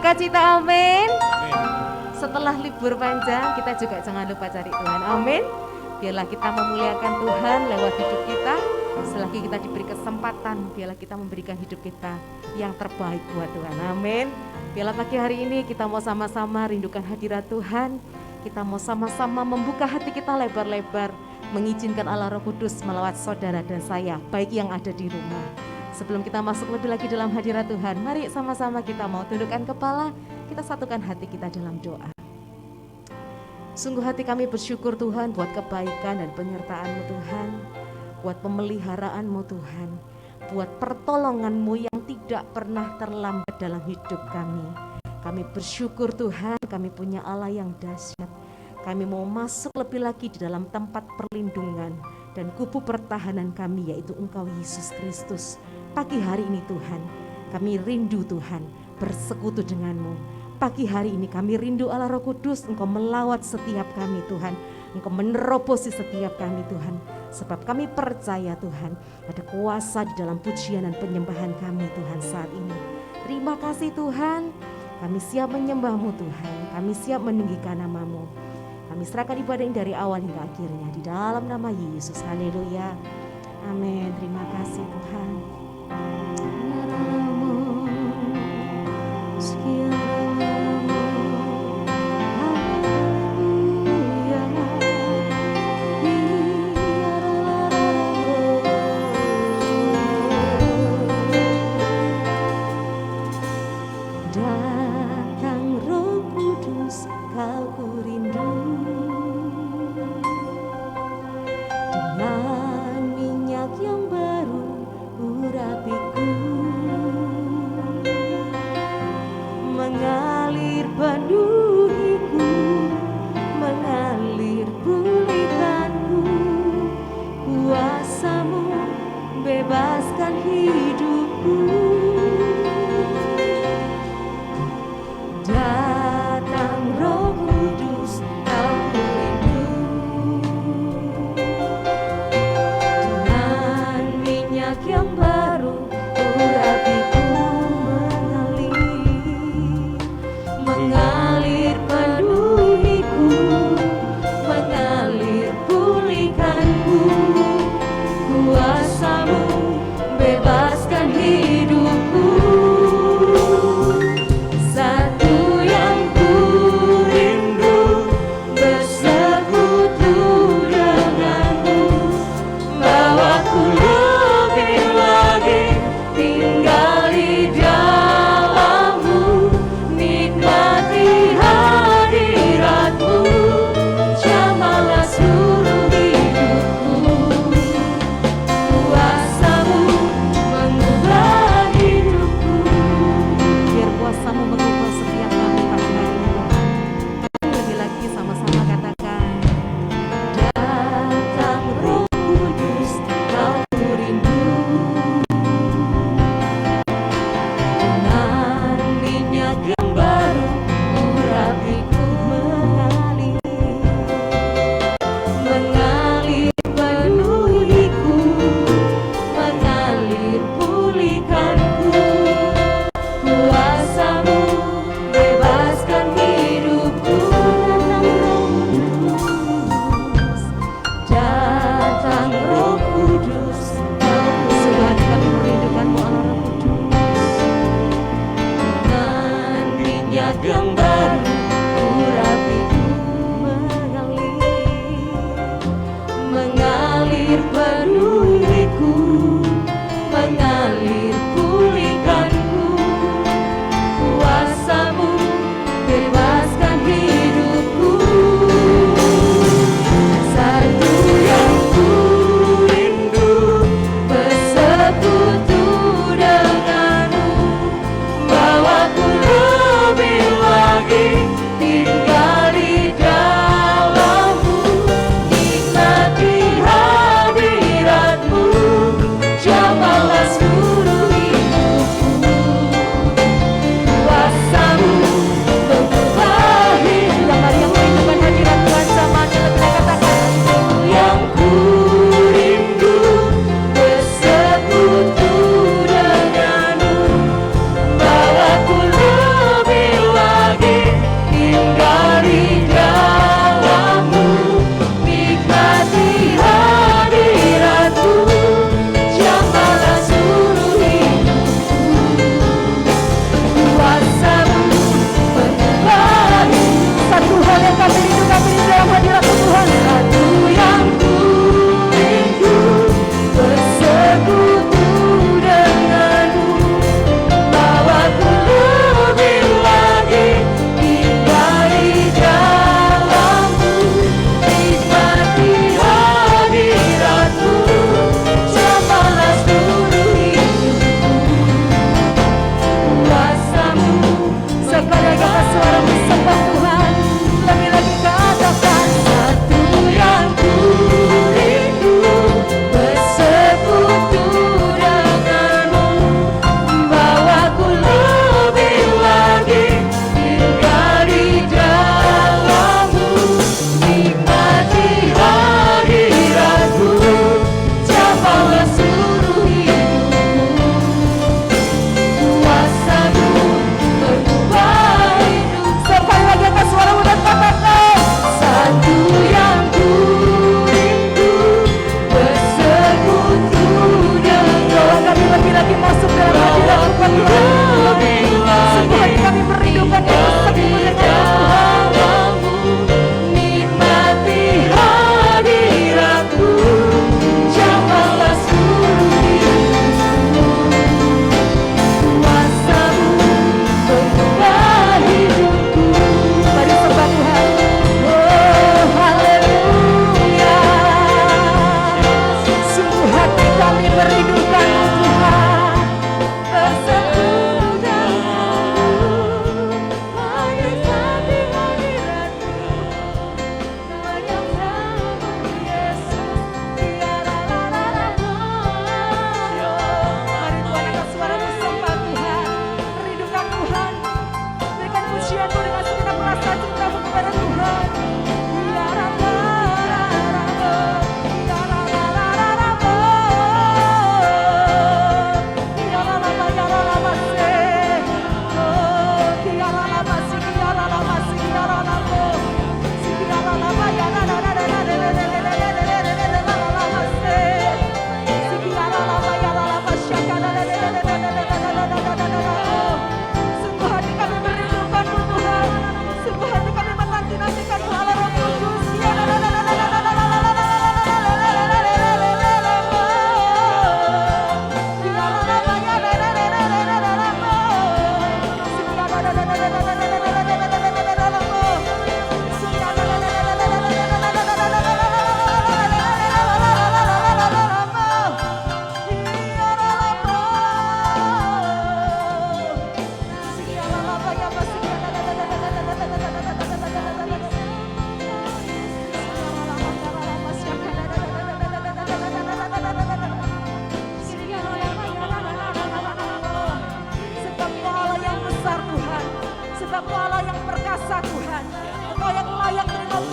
sukacita, amin. Amin. Setelah libur panjang, kita juga jangan lupa cari Tuhan, amin. Biarlah kita memuliakan Tuhan lewat hidup kita. Selagi kita diberi kesempatan, biarlah kita memberikan hidup kita yang terbaik buat Tuhan, amin. Biarlah pagi hari ini kita mau sama-sama rindukan hadirat Tuhan. Kita mau sama-sama membuka hati kita lebar-lebar, mengizinkan Allah Roh Kudus melawat saudara dan saya, baik yang ada di rumah. Sebelum kita masuk lebih lagi dalam hadirat Tuhan, mari sama-sama kita mau tundukkan kepala, kita satukan hati kita dalam doa. Sungguh hati kami bersyukur Tuhan buat kebaikan dan penyertaan-Mu Tuhan, buat pemeliharaan-Mu Tuhan, buat pertolongan-Mu yang tidak pernah terlambat dalam hidup kami. Kami bersyukur Tuhan, kami punya Allah yang dahsyat. Kami mau masuk lebih lagi di dalam tempat perlindungan dan kubu pertahanan kami, yaitu Engkau Yesus Kristus. Pagi hari ini Tuhan, kami rindu Tuhan bersekutu denganmu. Pagi hari ini kami rindu Allah Roh Kudus, Engkau melawat setiap kami Tuhan. Engkau menerobosi setiap kami Tuhan. Sebab kami percaya Tuhan, ada kuasa di dalam pujian dan penyembahan kami Tuhan saat ini. Terima kasih Tuhan, kami siap menyembah-Mu Tuhan, kami siap meninggikan nama-Mu. Kami serahkan ibadah ini dari awal hingga akhirnya di dalam nama Yesus. Haleluya. Amin. Terima kasih Tuhan. Datang Roh Kudus, Kau ku rindu. Dengan minyak yang baru urapiku,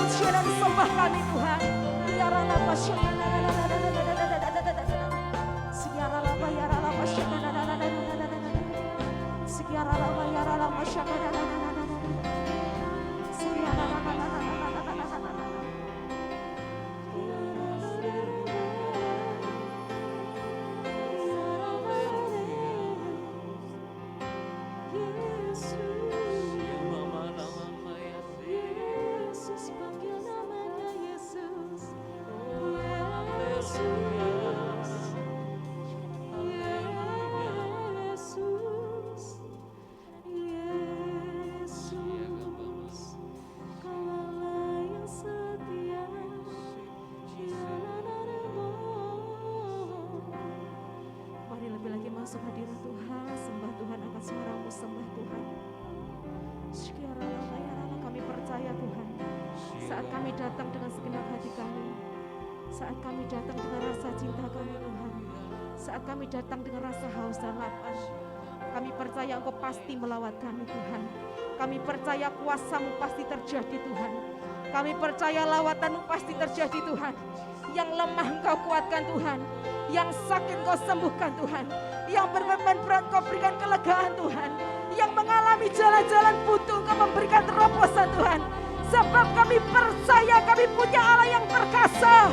pujian dan sembah kami Tuhan. Masuk hadirat Tuhan, sembah Tuhan angkat suaramu, sembah Tuhan. Kami percaya Tuhan, saat kami datang dengan segenap hati kami, saat kami datang dengan rasa cinta kami Tuhan, saat kami datang dengan rasa haus dan lapar, kami percaya Engkau pasti melawat kami Tuhan. Kami percaya kuasa-Mu pasti terjadi Tuhan. Kami percaya lawatan-Mu pasti terjadi Tuhan. Yang lemah Engkau kuatkan Tuhan, yang sakit Engkau sembuhkan Tuhan, yang berbeban berat Engkau berikan kelegaan Tuhan, yang mengalami jalan-jalan buntu Engkau memberikan terobosan Tuhan. Sebab kami percaya kami punya Allah yang perkasa,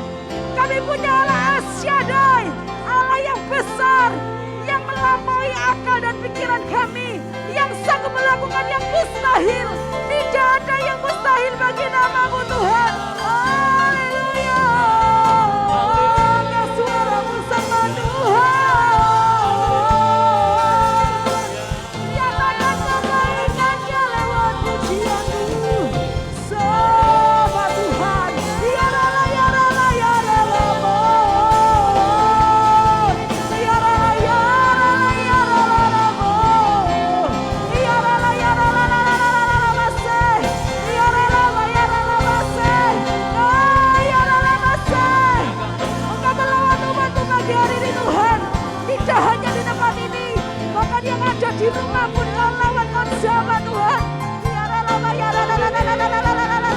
kami punya Allah Asyadai, Allah yang besar, yang melampaui akal dan pikiran kami, yang sanggup melakukan yang mustahil. Tidak ada yang mustahil bagi nama-Mu Tuhan. Haleluya. Angkat suaramu sama Tuhan. Nyatakan kebaikan-Nya lewat pujian-Mu. Sama Tuhan. Ya Rala, ya Rala, ya Rala, ya Rala, ya Rala, ya Rala, ya Rala, ya Rala, ya Rala, ya Rala, Engkau melawat umat-Mu pagi hari ini Tuhan. Tidak hanya di tempat ini, bahkan yang ada di rumah pun Kau lawat, Kau jamah Tuhan. Ya Rala, ya Rala, ya Rala, ya Rala, ya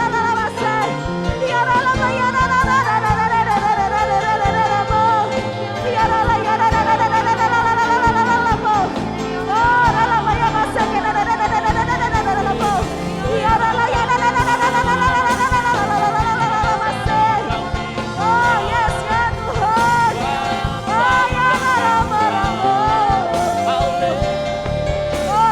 Oh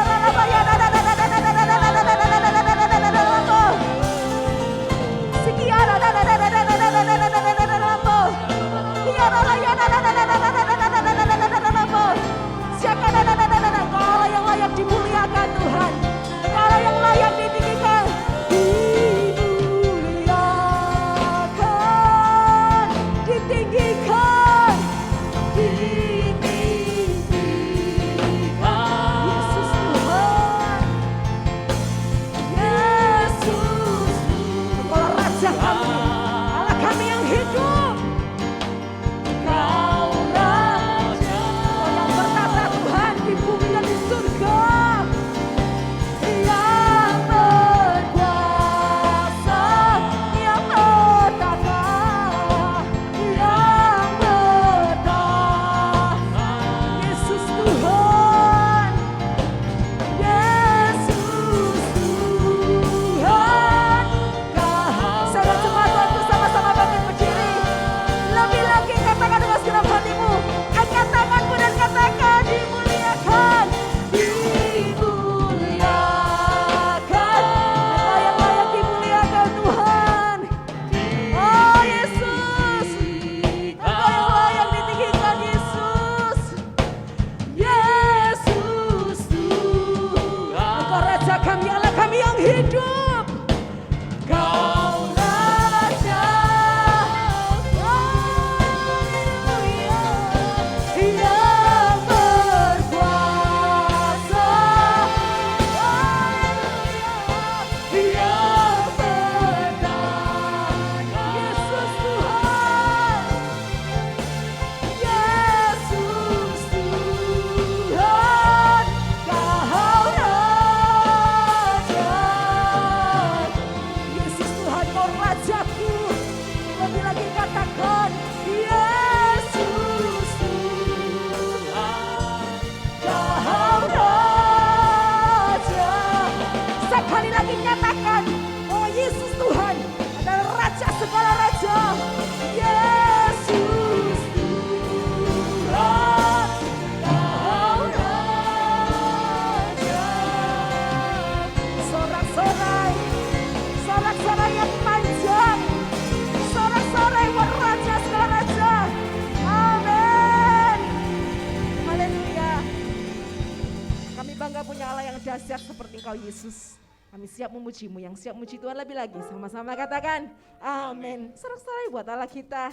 Engkau Yesus. Kami siap memuji-Mu, yang siap memuji Tuhan lebih lagi. Sama-sama katakan, amin. Sorak-sorai buat Allah kita.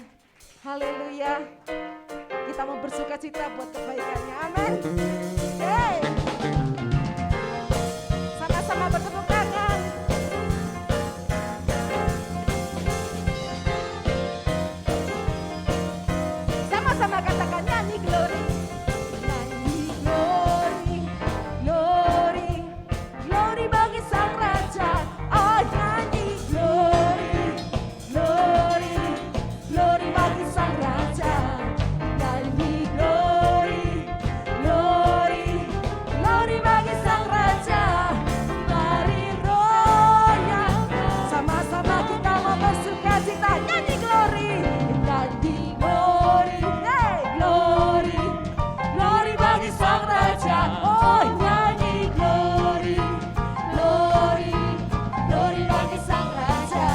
Haleluya. Kita mau bersuka cita buat kebaikannya, amin. Yeay. Sama-sama bertepuk tangan. Sama-sama katakan, nyanyi glory. Nyanyi glory, glory, glory bagi Sang Raja. Oh nyanyi glory, glory, glory bagi Sang Raja. Nyanyi glory, glory, glory bagi Sang Raja. Mari royal, sama-sama kita mau bersuka cita. Nyanyi glory, nyanyi glory, hey, glory, glory bagi Sang Raja. Oh nyanyi glory, glory, glory bagi Sang Raja.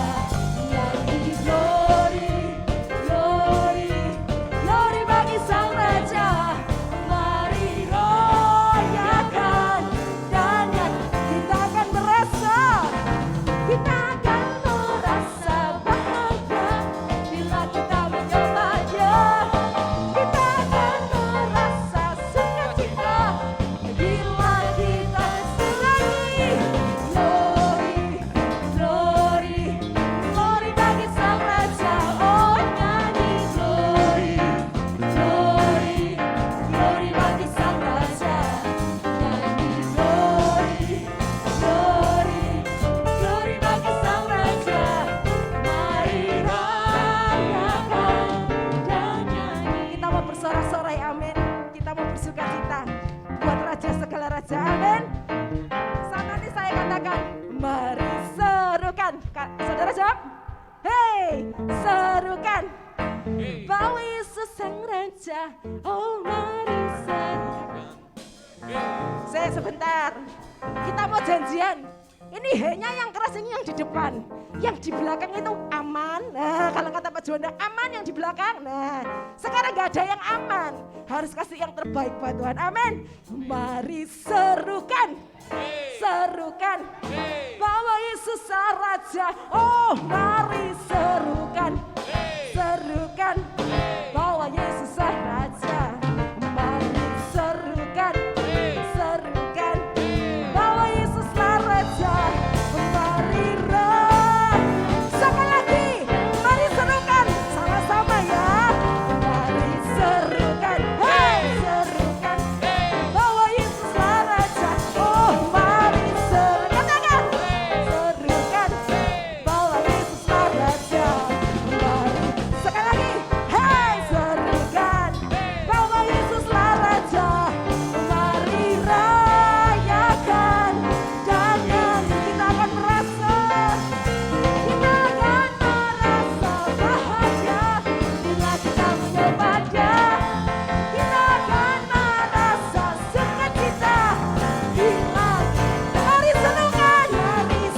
Nyanyi glory, glory, glory bagi Sang Raja. Mari royakan dan kita akan merasa, kita akan merasa bahagia bila kita menyembahnya. Kita akan merasa sukacita bila kita selagi glory, glory, glory bagi Sang Raja. Oh nyanyi glory, glory, glory bagi Sang Raja. Nyanyi glory, glory, glory bagi Sang Raja. Mari rayakan dan nyanyi. Kita mau bersorak-sorai, amin. Kita mau bersuka cita buat Raja segala raja, amin. Sama nih saya katakan, mari serukan. Saudara jawab, hey, serukan. Bahwa Yesus Sang Raja, oh mari serukan. Saya sebentar, kita mau janjian. Ini hanya yang keras, ini yang di depan. Yang di belakang itu aman. Nah, kalau kata Pak Juanda, aman yang di belakang. Nah, sekarang gak ada yang aman. Harus kasih yang terbaik buat Tuhan. Amin. Mari serukan. Serukan. Bahwa Yesus Sang Raja. Oh, mari serukan. Serukan. Bahwa Yesus Sang Raja. Mari serukan. Serukan. Bahwa Yesus Sang Raja. Mari sekali lagi, mari serukan sama-sama ya. Mari serukan, hey, serukan. Bahwa Yesus Sang Raja. Oh mari serukan, katakan. Serukan. Bahwa Yesus Sang Raja. Mari sekali lagi, hey, serukan. Bahwa Yesus Sang Raja. Mari rayakan dan kita akan merasa, kita akan merasa bahagia bila kita menyembahnya. Kita akan merasa sukacita bila mari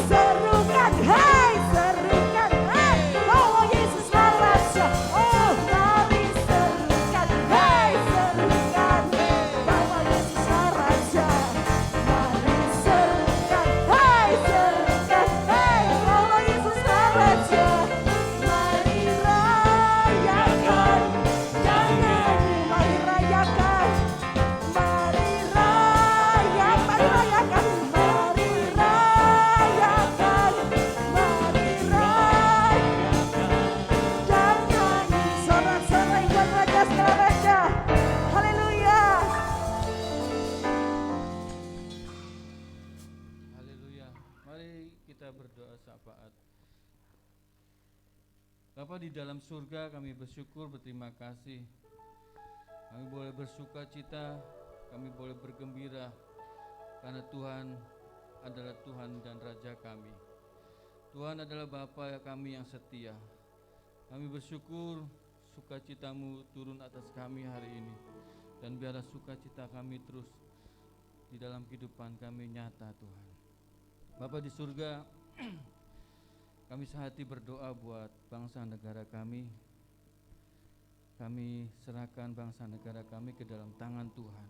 serukan, hey, serukan, hey, bahwa Yesus Sang Raja. Oh mari serukan, hey, serukan, bahwa Yesus Sang Raja. Mari serukan, hey, serukan, hey, bahwa Yesus Sang Raja. Mari rayakan dan nyanyi, mari rayakan, mari rayakan, mari rayakan, mari rayakan, mari rayakan dan nyanyi. Sorak-sorai buat Raja segala raja. Haleluya. Haleluya. Mari kita berdoa syafaat. Bapa di dalam surga, kami bersyukur, berterima kasih. Kami boleh bersuka cita, kami boleh bergembira karena Tuhan adalah Tuhan dan Raja kami. Tuhan adalah Bapa kami yang setia. Kami bersyukur sukacitamu turun atas kami hari ini. Dan biarlah sukacita kami terus di dalam kehidupan kami nyata Tuhan. Bapa di surga, kami sehati berdoa buat bangsa negara kami. Kami serahkan bangsa negara kami ke dalam tangan Tuhan.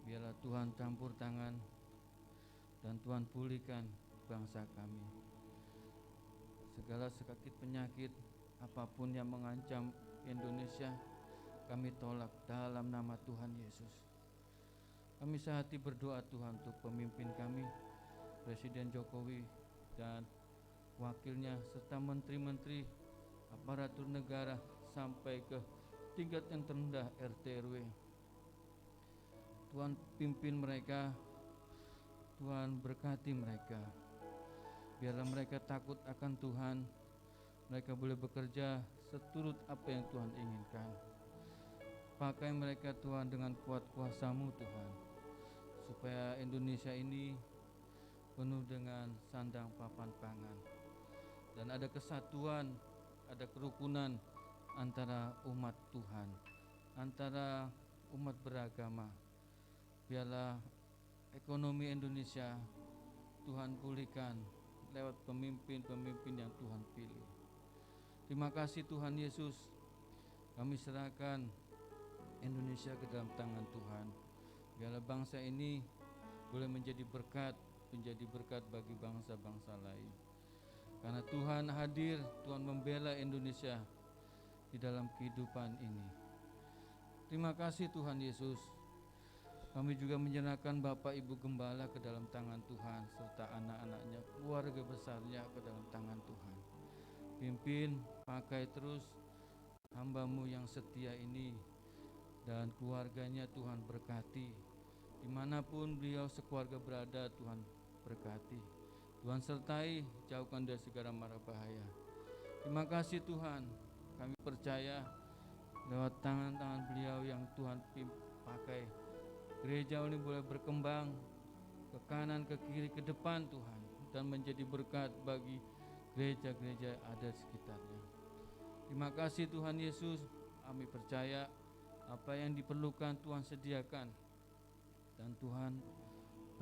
Biarlah Tuhan campur tangan, Dan Tuhan pulihkan bangsa kami. Segala sakit penyakit apapun yang mengancam Indonesia, kami tolak dalam nama Tuhan Yesus. Kami sehati berdoa Tuhan untuk pemimpin kami, Presiden Jokowi dan wakilnya serta menteri-menteri, aparatur negara sampai ke tingkat yang terendah RT RW. Tuhan pimpin mereka, Tuhan berkati mereka. Biarlah mereka takut akan Tuhan, mereka boleh bekerja seturut apa yang Tuhan inginkan. Pakai mereka Tuhan dengan kuat kuasa-Mu Tuhan, supaya Indonesia ini penuh dengan sandang papan pangan, dan ada kesatuan, ada kerukunan antara umat Tuhan, antara umat beragama. Biarlah ekonomi Indonesia Tuhan pulihkan lewat pemimpin-pemimpin yang Tuhan pilih. Terima kasih Tuhan Yesus. Kami serahkan Indonesia ke dalam tangan Tuhan. Biarlah bangsa ini boleh menjadi berkat bagi bangsa-bangsa lain. Karena Tuhan hadir, Tuhan membela Indonesia di dalam kehidupan ini. Terima kasih Tuhan Yesus. Kami juga menyerahkan Bapak Ibu Gembala ke dalam tangan Tuhan, serta anak-anaknya, keluarga besarnya ke dalam tangan Tuhan. Pimpin, pakai terus hamba-Mu yang setia ini, dan keluarganya Tuhan berkati. Dimanapun beliau sekeluarga berada, Tuhan berkati. Tuhan sertai, jauhkan dari segala mara bahaya. Terima kasih Tuhan, kami percaya lewat tangan-tangan beliau yang Tuhan pakai, gereja ini boleh berkembang ke kanan, ke kiri, ke depan Tuhan, dan menjadi berkat bagi gereja-gereja ada di sekitarnya. Terima kasih Tuhan Yesus, kami percaya apa yang diperlukan Tuhan sediakan, dan Tuhan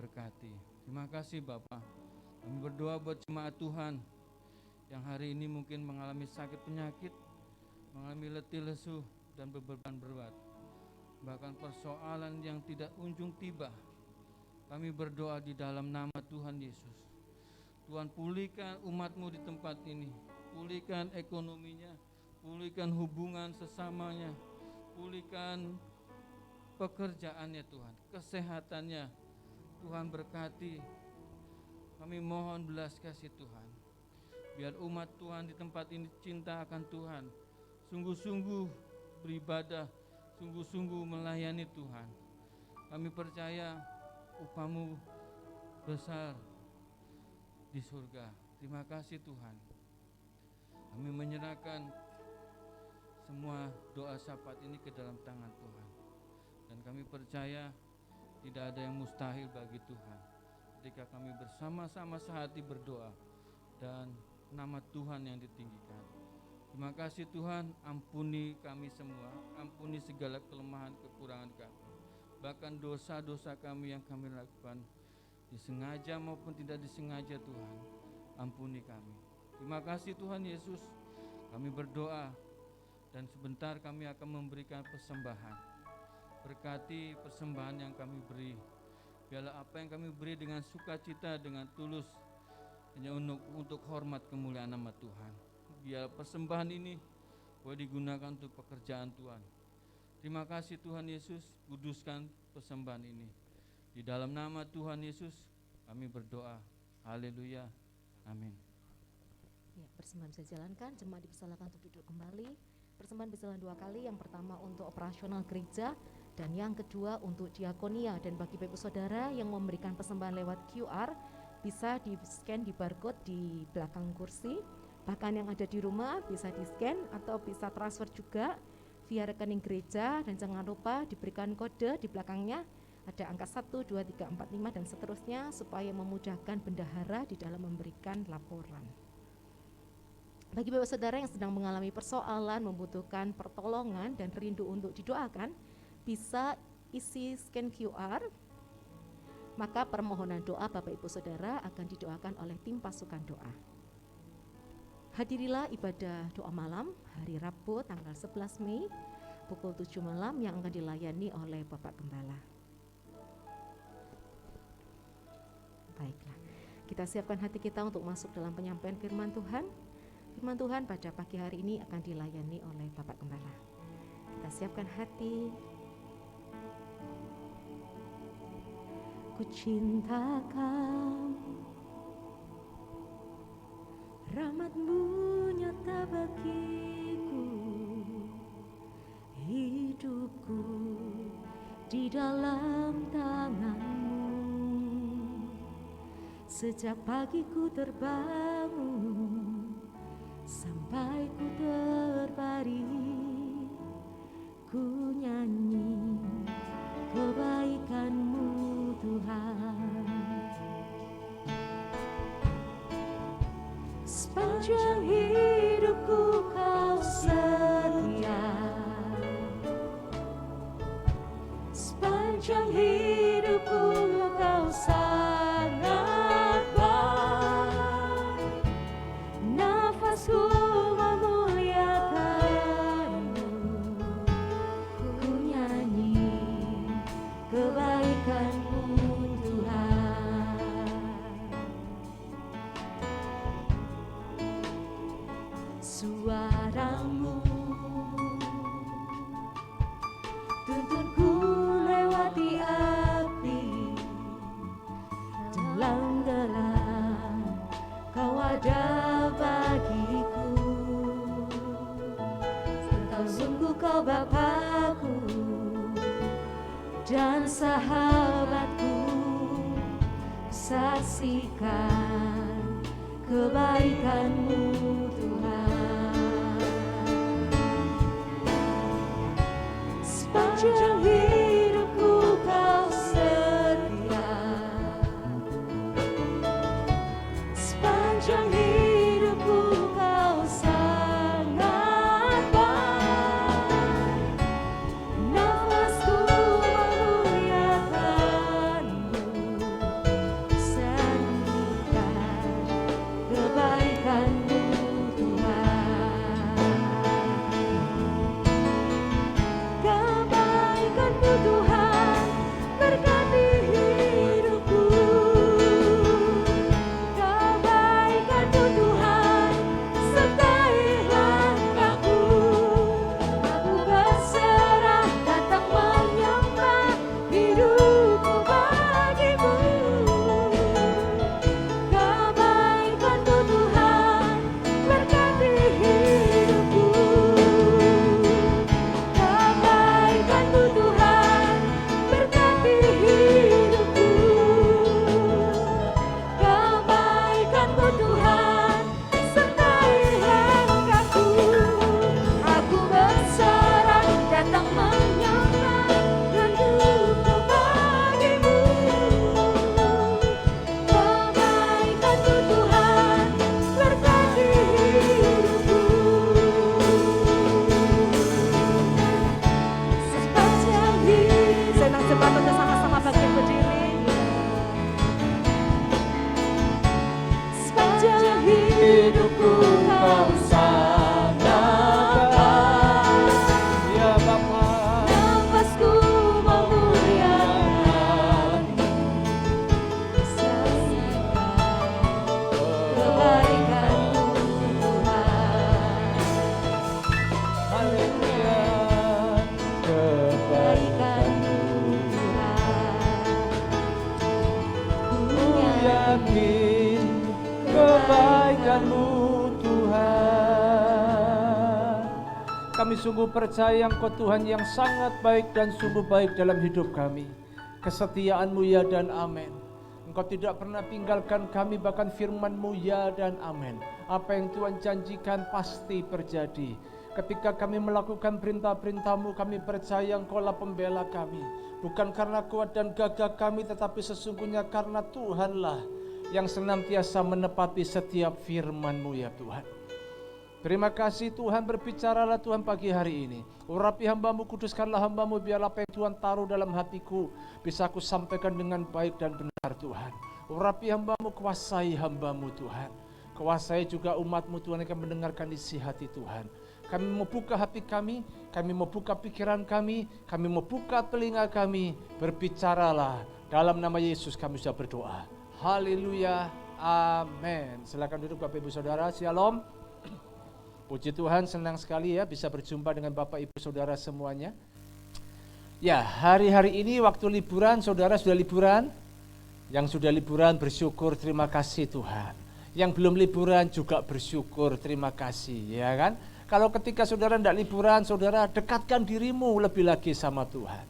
berkati. Terima kasih Bapa. Kami berdoa buat jemaat Tuhan yang hari ini mungkin mengalami sakit penyakit, mengalami letih lesu dan beban berat, bahkan persoalan yang tidak kunjung tiba. Kami berdoa di dalam nama Tuhan Yesus. Tuhan pulihkan umat-Mu di tempat ini, pulihkan ekonominya, pulihkan hubungan sesamanya, pulihkan pekerjaannya Tuhan, kesehatannya. Tuhan berkati. Kami mohon belas kasih Tuhan. Biar umat Tuhan di tempat ini cinta akan Tuhan, sungguh-sungguh beribadah, sungguh-sungguh melayani Tuhan. Kami percaya upah-Mu besar di surga. Terima kasih Tuhan. Kami menyerahkan semua doa syafaat ini ke dalam tangan Tuhan, dan kami percaya tidak ada yang mustahil bagi Tuhan ketika kami bersama-sama sehati berdoa dan nama Tuhan yang ditinggikan. Terima kasih Tuhan, ampuni kami semua, ampuni segala kelemahan kekurangan kami, bahkan dosa-dosa kami yang kami lakukan, disengaja maupun tidak disengaja. Tuhan, ampuni kami. Terima kasih Tuhan Yesus. Kami berdoa, dan sebentar kami akan memberikan persembahan. Berkati persembahan yang kami beri. Biarlah apa yang kami beri dengan sukacita, dengan tulus, hanya untuk hormat kemuliaan nama Tuhan. Biar persembahan ini boleh digunakan untuk pekerjaan Tuhan. Terima kasih Tuhan Yesus, kuduskan persembahan ini. Di dalam nama Tuhan Yesus kami berdoa. Haleluya. Amin. Ya, persembahan bisa jalankan, jemaat dipersilakan untuk duduk kembali. Persembahan bisa jalan 2 kali, yang pertama untuk operasional gereja, dan yang kedua untuk diakonia. Dan bagi Bapak Saudara yang memberikan persembahan lewat QR, bisa di-scan di barcode di belakang kursi. Bahkan yang ada di rumah bisa di-scan atau bisa transfer juga via rekening gereja, dan jangan lupa diberikan kode di belakangnya, ada angka 1, 2, 3, 4, 5 dan seterusnya, supaya memudahkan bendahara di dalam memberikan laporan. Bagi Bapak Saudara yang sedang mengalami persoalan, membutuhkan pertolongan dan rindu untuk didoakan, bisa isi scan QR, maka permohonan doa Bapak Ibu Saudara akan didoakan oleh tim pasukan doa. Hadirilah ibadah doa malam hari Rabu tanggal 11 Mei pukul 7 malam yang akan dilayani oleh Bapak Gembala. Baiklah, kita siapkan hati kita untuk masuk dalam penyampaian firman Tuhan. Firman Tuhan pada pagi hari ini akan dilayani oleh Bapak Gembala. Kita siapkan hati. Ku cintakan rahmat-Mu nyata bagiku, hidupku di dalam tangan-Mu. Sejak pagi ku terbangun sampai ku terbaring, ku nyanyi kebaikan-Mu Tuhan. Sepanjang hidupku Kau setia, sepanjang hidupku Kau sangat baik. Nafasku memuliakan-Mu, ku nyanyi kebaikan-Mu Tuhan. Suara-Mu tuntunku lewati api, dalam gelap Kau ada bagiku. Engkau sungguh Kau Bapakku dan sahabatku, saksikan kebaikan-Mu Tuhan. Sepanjang hidupku Kau setia, sepanjang hidupku Kau sangat baik. Nafasku memuliakan-Mu, sanjungkan kebaikan-Mu Tuhan. Kebaikan-Mu Tuhan berkati hidupku. Kebaikan-Mu Tuhan sertai langkahku. Aku berserah datang menyembah, hidupku bagi-Mu. Kebaikan-Mu Tuhan berkati hidupku. Kebaikan-Mu Tuhan berkati hidupku. Kebaikan-Mu Tuhan sertai langkahku. Aku berserah datang menyembah, hidupku bagi-Mu. Kebaikan-Mu Tuhan berkati hidupku. Sepanjang hidup, senang cepat untuk sama-sama bangkit berdiri. Sepanjang hidupku Kau sangat baik. Ya Bapa, Nafasku memuliakan-Mu, saksikan kebaikan-Mu Tuhan. haleluya, Kebaikan-Mu Tuhan. Ku yakin kebaikan-Mu Tuhan. Kami sungguh percaya Engkau Tuhan yang sangat baik dan sungguh baik dalam hidup kami. Kesetiaan-Mu ya dan amin. Engkau tidak pernah tinggalkan kami, bahkan firman-Mu ya dan amin. Apa yang Tuhan janjikan pasti terjadi. Ketika kami melakukan perintah-perintah-Mu, kami percaya Engkau-lah pembela kami. Bukan karena kuat dan gagah kami, tetapi sesungguhnya karena Tuhanlah yang senantiasa menepati setiap firman-Mu ya Tuhan. Terima kasih Tuhan, berbicaralah Tuhan pagi hari ini. Urapi hamba-Mu, kuduskanlah hamba-Mu, biarlah apa yang Tuhan taruh dalam hatiku bisa aku sampaikan dengan baik dan benar Tuhan. Urapi hamba-Mu, kuasai hamba-Mu Tuhan. Kuasai juga umat-Mu Tuhan yang akan mendengarkan isi hati Tuhan. Kami mau buka hati kami mau buka pikiran kami mau buka telinga kami. Berbicaralah, dalam nama Yesus kami sudah berdoa. Haleluya, amin. Silakan duduk Bapak Ibu Saudara, Shalom. Puji Tuhan, senang sekali ya bisa berjumpa dengan Bapak Ibu Saudara semuanya. Ya, hari-hari ini waktu liburan, saudara sudah liburan? Yang sudah liburan bersyukur, terima kasih Tuhan. Yang belum liburan juga bersyukur, terima kasih, ya kan? Kalau ketika saudara tidak liburan, saudara dekatkan dirimu lebih lagi sama Tuhan.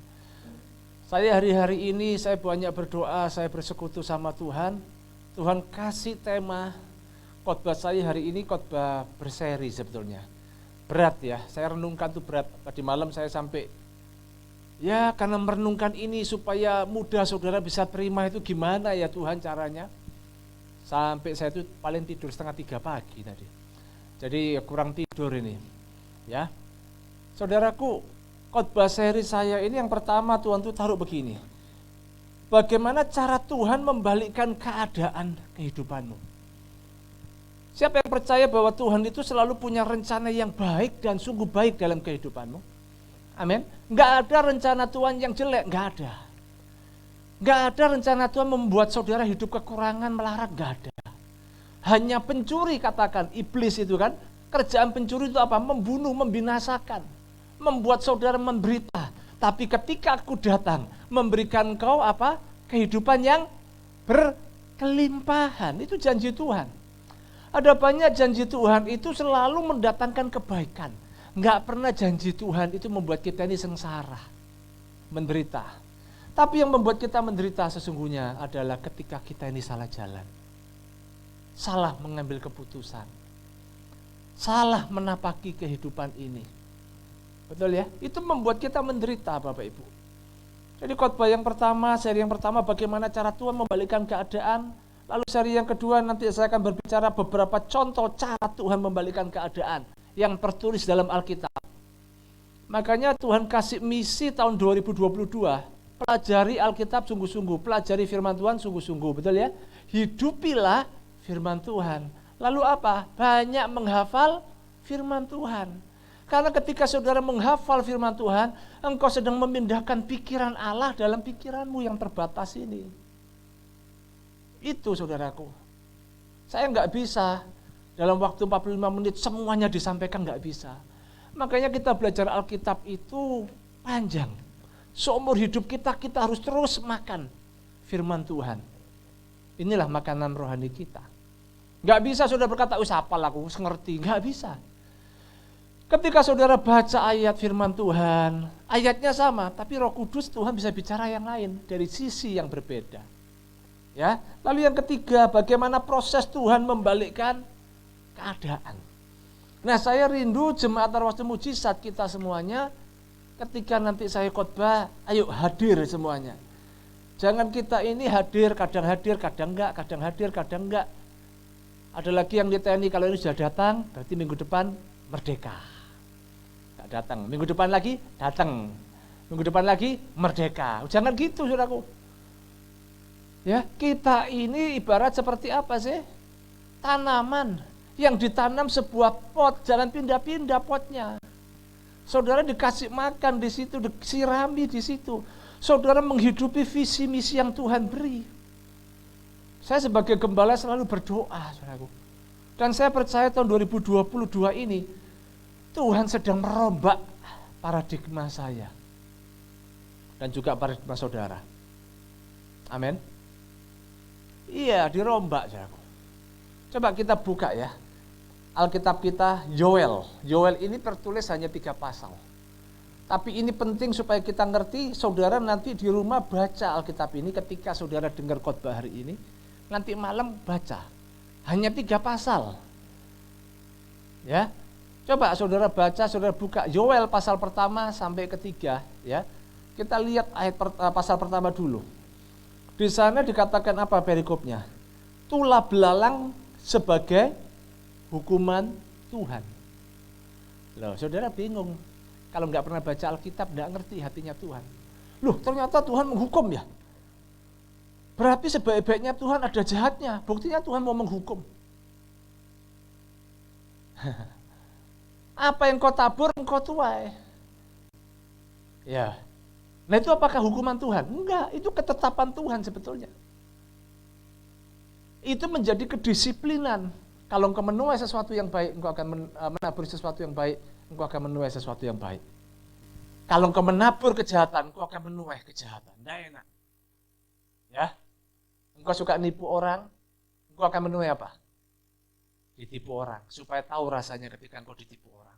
Saya hari-hari ini saya banyak berdoa, saya bersekutu sama Tuhan. Tuhan kasih tema khotbah saya hari ini, khotbah berseri sebetulnya. Berat ya, saya renungkan tuh berat. Tadi malam saya sampai, ya karena merenungkan ini supaya mudah saudara bisa terima itu gimana ya Tuhan caranya. Sampai saya itu paling tidur 2:30 pagi tadi. Jadi kurang tidur ini. Ya, saudaraku, khotbah seri saya ini yang pertama Tuhan tuh taruh begini. Bagaimana cara Tuhan membalikkan keadaan kehidupanmu? Siapa yang percaya bahwa Tuhan itu selalu punya rencana yang baik dan sungguh baik dalam kehidupanmu? Amin. Enggak ada rencana Tuhan yang jelek, enggak ada. Enggak ada rencana Tuhan membuat saudara hidup kekurangan, melarat, enggak ada. Hanya pencuri katakan, iblis itu kan, kerjaan pencuri itu apa? Membunuh, membinasakan, membuat saudara menderita. Tapi ketika aku datang, memberikan kau apa? Kehidupan yang berkelimpahan. Itu janji Tuhan. Ada banyak janji Tuhan itu selalu mendatangkan kebaikan. Enggak pernah janji Tuhan itu membuat kita ini sengsara, menderita. Tapi yang membuat kita menderita sesungguhnya adalah ketika kita ini salah jalan. Salah mengambil keputusan. Salah menapaki kehidupan ini. Betul ya? Itu membuat kita menderita Bapak Ibu. Jadi khotbah yang pertama, seri yang pertama bagaimana cara Tuhan membalikkan keadaan. Lalu seri yang kedua nanti saya akan berbicara beberapa contoh cara Tuhan membalikkan keadaan yang tertulis dalam Alkitab. Makanya Tuhan kasih misi tahun 2022, pelajari Alkitab sungguh-sungguh, pelajari firman Tuhan sungguh-sungguh, betul ya? Hidupilah firman Tuhan. Lalu apa? Banyak menghafal firman Tuhan. Karena ketika saudara menghafal firman Tuhan, engkau sedang memindahkan pikiran Allah dalam pikiranmu yang terbatas ini. Itu saudaraku. Saya nggak bisa dalam waktu 45 menit semuanya disampaikan, nggak bisa. Makanya kita belajar Alkitab itu panjang. Seumur hidup kita harus terus makan firman Tuhan. Inilah makanan rohani kita. Nggak bisa saudara berkata, hafal aku, ngerti. Nggak bisa. Ketika saudara baca ayat firman Tuhan, ayatnya sama, tapi Roh Kudus Tuhan bisa bicara yang lain dari sisi yang berbeda. Ya, lalu yang ketiga, bagaimana proses Tuhan membalikkan keadaan. Nah, saya rindu jemaat Arwah Mujizat kita semuanya, ketika nanti saya khotbah, ayo hadir semuanya. Jangan kita ini hadir, kadang enggak, kadang hadir, kadang enggak. Ada lagi yang di TNI kalau ini sudah datang, berarti minggu depan merdeka. Enggak datang, minggu depan lagi datang. Minggu depan lagi merdeka. Jangan gitu, saudaraku. Ya, kita ini ibarat seperti apa sih? Tanaman yang ditanam sebuah pot, jangan pindah-pindah potnya. Saudara dikasih makan di situ, disirami di situ. Saudara menghidupi visi misi yang Tuhan beri. Saya sebagai gembala selalu berdoa, saudaraku. Dan saya percaya tahun 2022 ini Tuhan sedang merombak paradigma saya dan juga paradigma saudara. Amin. Iya, dirombak, saudaraku. Coba kita buka ya. Alkitab kita Yoel. Yoel ini tertulis hanya 3 pasal. Tapi ini penting supaya kita ngerti, saudara nanti di rumah baca Alkitab ini ketika saudara dengar khotbah hari ini. Nanti malam baca. Hanya 3 pasal. Ya. Coba saudara baca, saudara buka Yoel pasal pertama sampai ketiga, ya. Kita lihat ayat pasal pertama dulu. Di sana dikatakan apa perikopnya? Tulah belalang sebagai hukuman Tuhan. Loh, saudara bingung. Kalau nggak pernah baca Alkitab, nggak ngerti hatinya Tuhan. Loh, ternyata Tuhan menghukum ya? Berarti sebaik-baiknya Tuhan ada jahatnya. Buktinya Tuhan mau menghukum. Apa yang kau tabur, engkau tuai. Ya. Nah itu apakah hukuman Tuhan? Enggak, itu ketetapan Tuhan sebetulnya. Itu menjadi kedisiplinan. Kalau engkau menuai sesuatu yang baik, engkau akan menabur sesuatu yang baik, engkau akan menuai sesuatu yang baik. Kalau engkau menabur kejahatan, engkau akan menuai kejahatan. Tidak enak. Ya, engkau suka nipu orang, engkau akan menuai apa? Ditipu orang, supaya tahu rasanya ketika engkau ditipu orang.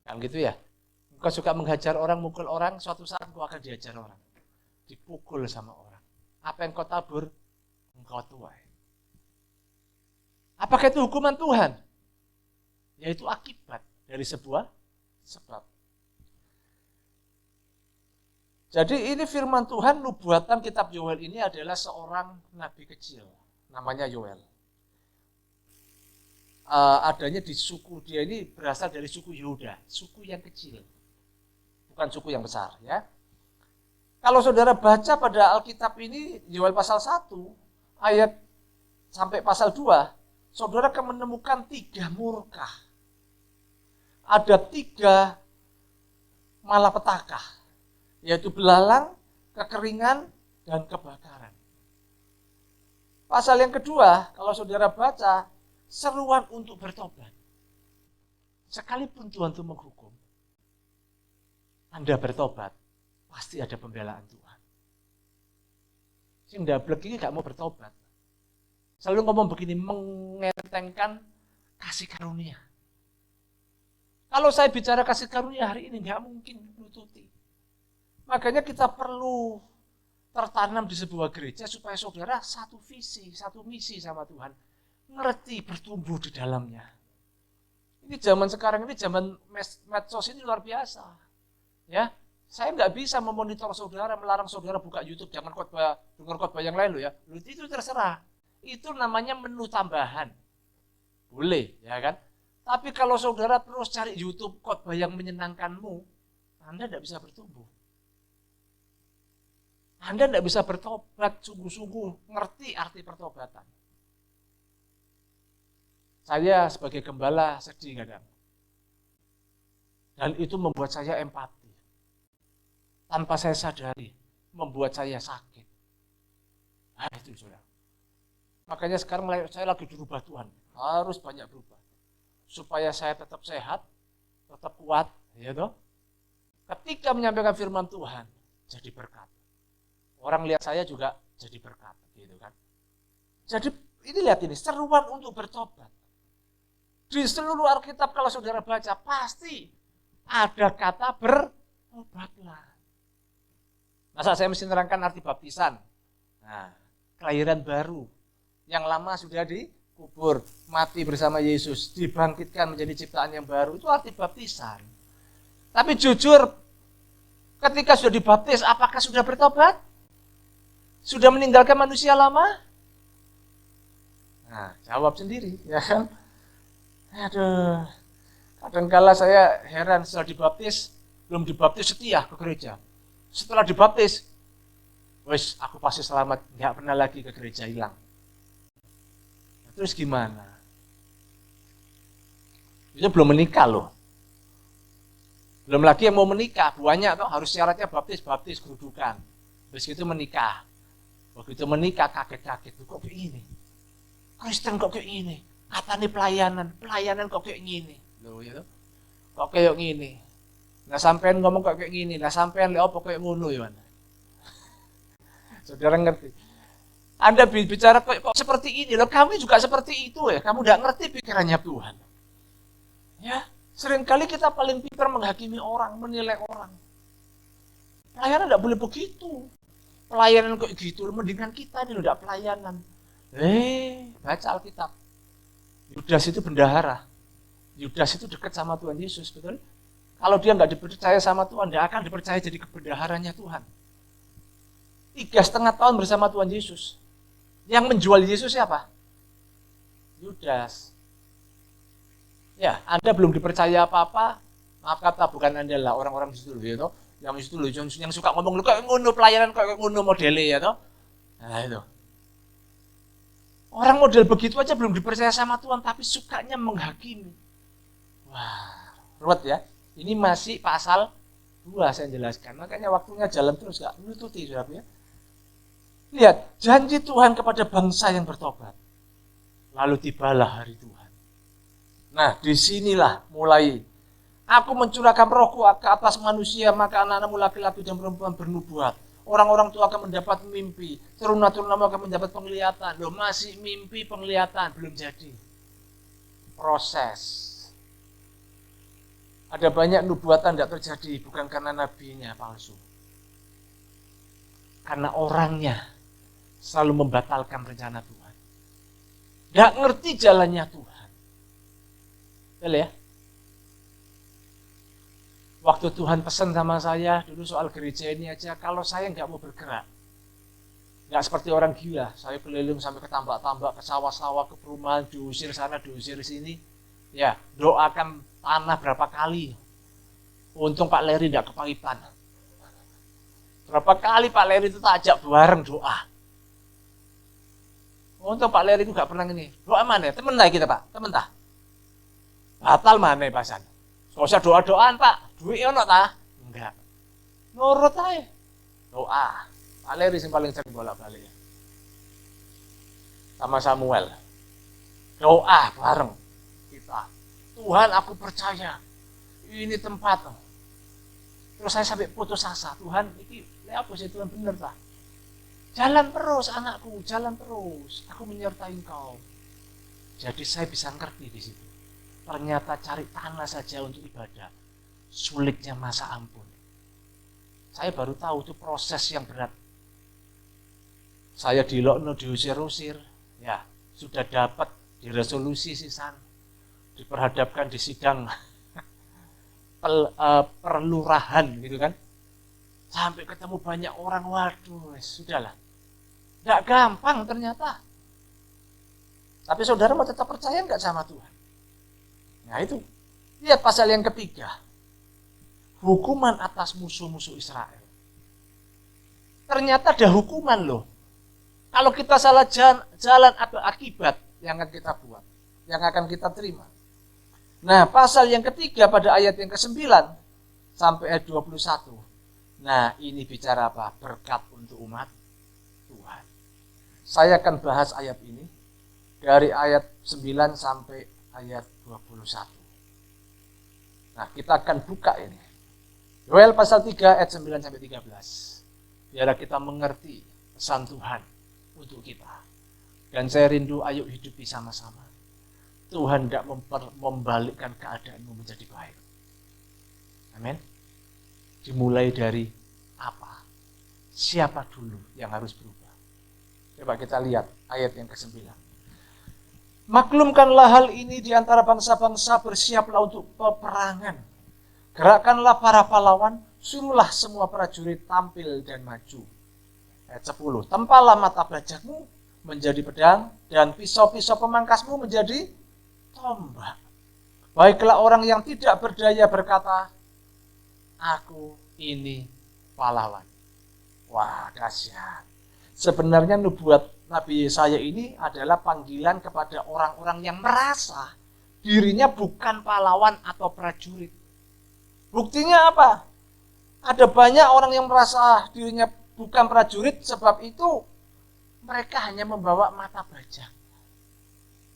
Kan gitu ya? Engkau suka menghajar orang, mukul orang, suatu saat engkau akan dihajar orang. Dipukul sama orang. Apa yang engkau tabur, engkau tuai. Apakah itu hukuman Tuhan? Yaitu akibat dari sebuah sebab. Jadi ini firman Tuhan, nubuatan kitab Yoel ini adalah seorang nabi kecil, namanya Yoel. Adanya di suku, dia ini berasal dari suku Yehuda, suku yang kecil, bukan suku yang besar. Ya. Kalau saudara baca pada Alkitab ini, Yoel pasal 1, ayat sampai pasal 2, saudara akan menemukan 3 murka. Ada 3 malapetaka, yaitu belalang, kekeringan, dan kebakaran. Pasal yang kedua, kalau saudara baca, seruan untuk bertobat. Sekalipun Tuhan itu menghukum, Anda bertobat, pasti ada pembelaan Tuhan. Sing ndablek ini gak mau bertobat. Selalu ngomong begini, mengentengkan kasih karunia. Kalau saya bicara kasih karunia hari ini, nggak mungkin menututi. Makanya kita perlu tertanam di sebuah gereja supaya saudara satu visi, satu misi sama Tuhan. Ngerti, bertumbuh di dalamnya. Ini zaman sekarang ini, zaman medsos ini luar biasa. Ya, saya nggak bisa memonitor saudara, melarang saudara buka YouTube, jangan dengar khotbah yang lain loh ya. Itu terserah. Itu namanya menu tambahan. Boleh, ya kan? Tapi kalau saudara terus cari YouTube khotbah yang menyenangkanmu, Anda tidak bisa bertumbuh. Anda tidak bisa bertobat sungguh-sungguh, ngerti arti pertobatan. Saya sebagai gembala sedih kadang. Dan itu membuat saya empati. Tanpa saya sadari, membuat saya sakit. Nah, itu saudara. Makanya sekarang saya lagi dirubah Tuhan. Harus banyak berubah. Supaya saya tetap sehat, tetap kuat. Ya toh? Ketika menyampaikan firman Tuhan, jadi berkat. Orang lihat saya juga jadi berkat. Gitu kan. Jadi ini lihat ini, seruan untuk bertobat. Di seluruh Alkitab kalau saudara baca, pasti ada kata bertobatlah. Masa saya mesti nerangkan arti baptisan? Nah, kelahiran baru. Yang lama sudah dikubur, mati bersama Yesus, dibangkitkan menjadi ciptaan yang baru. Itu arti baptisan. Tapi jujur, ketika sudah dibaptis, apakah sudah bertobat? Sudah meninggalkan manusia lama? Nah, jawab sendiri, ya kan? Aduh, kadang-kala saya heran setelah dibaptis, belum dibaptis setia ke gereja. Setelah dibaptis, wes aku pasti selamat, nggak pernah lagi ke gereja, hilang. Terus gimana? Itu belum menikah loh. Belum lagi yang mau menikah, banyak tuh harus syaratnya baptis, kerudukan. Terus itu menikah. Begitu menikah kaget-kaget, kok kayak gini? Kristen kok kayak gini? Katanya pelayanan kok kayak gini? Loh ya, kok kayak gini? Nah sampean ngomong kok kayak gini, nah sampean lihat apa kayak ngono ya? Saudara ngerti? Anda bicara kok seperti ini, loh kami juga seperti itu ya, kamu tidak ngerti pikirannya Tuhan. Ya, seringkali kita paling pintar menghakimi orang, menilai orang. Pelayanan tidak boleh begitu. Pelayanan kok gitu, mendingan kita ini tidak pelayanan. Baca Alkitab. Yudas itu bendahara. Yudas itu dekat sama Tuhan Yesus, betul? Kalau dia nggak dipercaya sama Tuhan, dia akan dipercaya jadi kebendaharanya Tuhan. 3,5 tahun bersama Tuhan Yesus. Yang menjual Yesus siapa? Yudas. Ya, Anda belum dipercaya apa-apa, maaf kata bukan Anda lah, orang-orang di situ ya toh. Yang di situ loh, yang suka ngomong lu kayak ngono pelayanan kayak ngono modelnya ya toh. Nah itu. Orang model begitu aja belum dipercaya sama Tuhan, tapi sukanya menghakimi. Wah, ruwet ya. Ini masih pasal 2 saya jelaskan. Makanya waktunya jalan terus gak menututi, saudara ya. Lihat, janji Tuhan kepada bangsa yang bertobat. Lalu tibalah hari Tuhan. Nah, disinilah mulai aku mencurahkan rohku ke atas manusia, maka anak-anakmu laki-laki dan perempuan bernubuat. Orang-orang tua akan mendapat mimpi, teruna-terunamu akan mendapat penglihatan. Loh, masih mimpi penglihatan, belum jadi. Proses. Ada banyak nubuatan tidak terjadi, bukan karena nabinya palsu. Karena orangnya selalu membatalkan rencana Tuhan. Gak ngerti jalannya Tuhan. Betul ya? Waktu Tuhan pesan sama saya dulu soal gereja ini aja, kalau saya nggak mau bergerak, nggak seperti orang gila, saya keliling sampai ke tambak-tambak, ke sawah-sawah, ke perumahan, diusir sana, diusir sini, ya doakan tanah berapa kali. Untung Pak Leri nggak kepahitan. Berapa kali Pak Leri itu tak ajak bareng doa. Untung Pak Leri itu nggak pernah gini, doa mana? Temen lah kita Pak, temen tah. Batal mana pasan? Gak usah doa-doaan Pak, duit ono ta? Enggak. Nurut aja. Doa. Pak Leri yang paling sering bolak-balik. Sama Samuel. Doa bareng kita. Tuhan, aku percaya ini tempat. Terus saya sampai putus asa. Tuhan, ini apa sih Tuhan bener tak? Jalan terus anakku, jalan terus. Aku menyertai engkau. Jadi saya bisa ngerti di situ. Ternyata cari tanah saja untuk ibadah, sulitnya masa ampun. Saya baru tahu itu proses yang berat. Saya dilokno, diusir-usir, ya sudah dapat diresolusi sisan, diperhadapkan di sidang perlurahan gitu kan. Sampai ketemu banyak orang, waduh, sudahlah. Nggak gampang ternyata. Tapi saudara mau tetap percaya nggak sama Tuhan? Nah itu, lihat pasal yang ketiga. Hukuman atas musuh-musuh Israel. Ternyata ada hukuman loh. Kalau kita salah jalan ada akibat yang akan kita buat. Yang akan kita terima. Nah pasal yang ketiga pada ayat yang ke-9 sampai ayat 21. Nah ini bicara apa? Berkat untuk umat Tuhan. Saya akan bahas ayat ini. Dari ayat 9 sampai ayat 21. Nah, kita akan buka ini. Yoel pasal 3 ayat 9 sampai 13. Biarlah kita mengerti pesan Tuhan untuk kita. Dan saya rindu ayo hidupi sama-sama. Tuhan tidak membalikkan keadaanmu menjadi baik. Amin. Dimulai dari apa? Siapa dulu yang harus berubah? Coba kita lihat ayat yang ke-9. Maklumkanlah hal ini di antara bangsa-bangsa, bersiaplah untuk peperangan. Gerakkanlah para pahlawan, suruhlah semua prajurit tampil dan maju. Ayat 10. Tempalah mata bajakmu menjadi pedang dan pisau-pisau pemangkasmu menjadi tombak. Baiklah orang yang tidak berdaya berkata, aku ini pahlawan. Wah, dahsyat. Sebenarnya nubuat Nabi Yesaya ini adalah panggilan kepada orang-orang yang merasa dirinya bukan pahlawan atau prajurit. Buktinya apa? Ada banyak orang yang merasa dirinya bukan prajurit, sebab itu mereka hanya membawa mata bajak.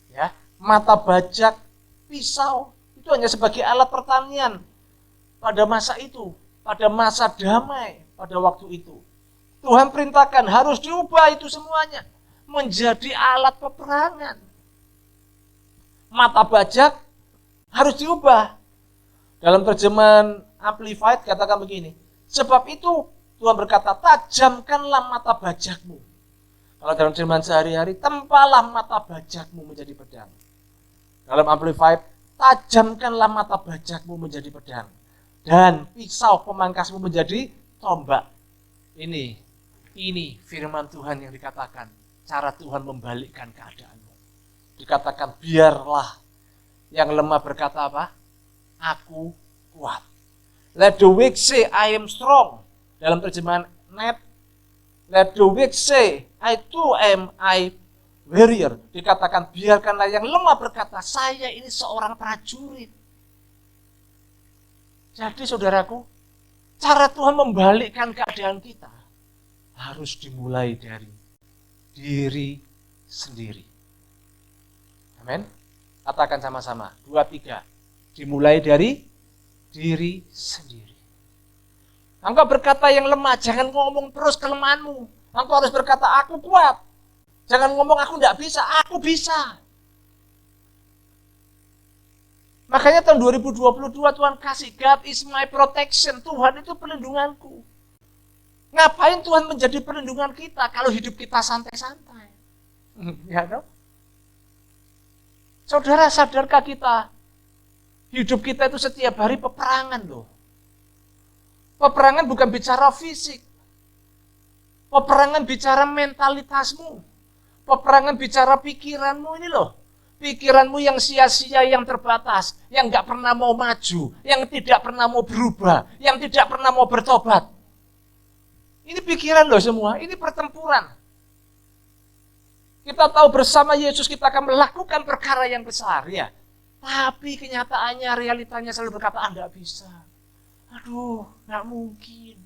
Ya, mata bajak, pisau, itu hanya sebagai alat pertanian pada masa itu, pada masa damai pada waktu itu. Tuhan perintahkan harus diubah itu semuanya menjadi alat peperangan. Mata bajak harus diubah. Dalam terjemahan Amplified katakan begini, sebab itu Tuhan berkata, tajamkanlah mata bajakmu. Kalau dalam terjemahan sehari-hari, tempalah mata bajakmu menjadi pedang. Dalam Amplified, tajamkanlah mata bajakmu menjadi pedang. Dan pisau pemangkasmu menjadi tombak. Ini firman Tuhan yang dikatakan. Cara Tuhan membalikkan keadaanmu. Dikatakan biarlah yang lemah berkata apa? Aku kuat. Let the weak say I am strong. Dalam terjemahan Net, let the weak say I too am warrior. Dikatakan biarkanlah yang lemah berkata saya ini seorang prajurit. Jadi saudaraku, cara Tuhan membalikkan keadaan kita harus dimulai dari diri sendiri. Amin. Katakan sama-sama. 2, 3. Dimulai dari diri sendiri. Engkau berkata yang lemah, jangan ngomong terus kelemahanmu. Engkau harus berkata, aku kuat. Jangan ngomong aku enggak bisa, aku bisa. Makanya tahun 2022 Tuhan kasih, God is my protection. Tuhan itu pelindunganku. Ngapain Tuhan menjadi perlindungan kita kalau hidup kita santai-santai? Ya dong? Saudara, sadarkah kita? Hidup kita itu setiap hari peperangan loh. Peperangan bukan bicara fisik. Peperangan bicara mentalitasmu. Peperangan bicara pikiranmu ini loh. Pikiranmu yang sia-sia, yang terbatas, yang gak pernah mau maju, yang tidak pernah mau berubah, yang tidak pernah mau bertobat. Ini pikiran loh semua, ini pertempuran. Kita tahu bersama Yesus kita akan melakukan perkara yang besar ya. Tapi kenyataannya, realitanya selalu berkata, gak bisa. Aduh, gak mungkin.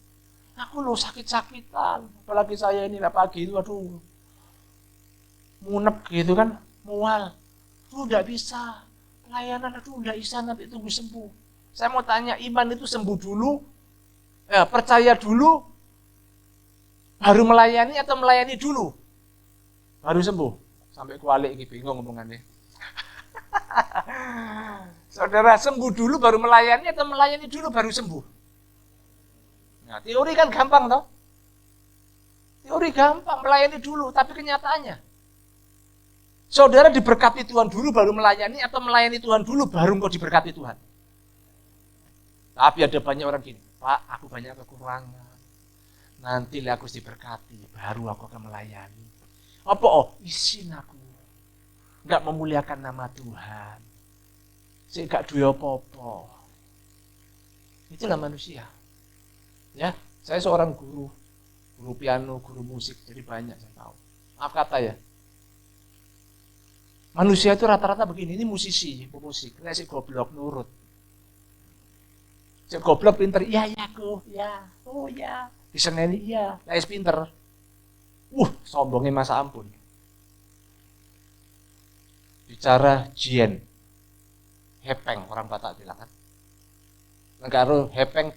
Aku loh sakit-sakitan. Apalagi saya ini pagi itu, aduh. Munep gitu kan, mual. Aduh, gak bisa. Pelayanan, aduh, gak bisa, nanti tunggu sembuh. Saya mau tanya, iman itu sembuh dulu? Percaya dulu? Baru melayani atau melayani dulu? Baru sembuh. Sampai kualik gitu, bingung ngomongannya. Saudara, sembuh dulu baru melayani atau melayani dulu baru sembuh? Nah, teori kan gampang toh? Teori gampang, melayani dulu, tapi kenyataannya. Saudara diberkati Tuhan dulu baru melayani atau melayani Tuhan dulu baru engkau diberkati Tuhan? Tapi ada banyak orang gini, Pak, aku banyak kekurangan. Nanti aku diberkati, baru aku akan melayani. Apa? Isin aku. Enggak memuliakan nama Tuhan. Saya enggak duwe apa-apa. Itulah manusia. Ya, saya seorang guru piano, guru musik, jadi banyak saya tahu. Maaf kata ya. Manusia itu rata-rata begini, ini musisi, pemusik, saya sih goblok nurut. Saya goblok pinter, iya aku, ya, oh ya, diseneni iya, saya pinter. Sombongnya masa ampun. Bicara jien, hepeng orang Batak bilang kan. Karo hepeng,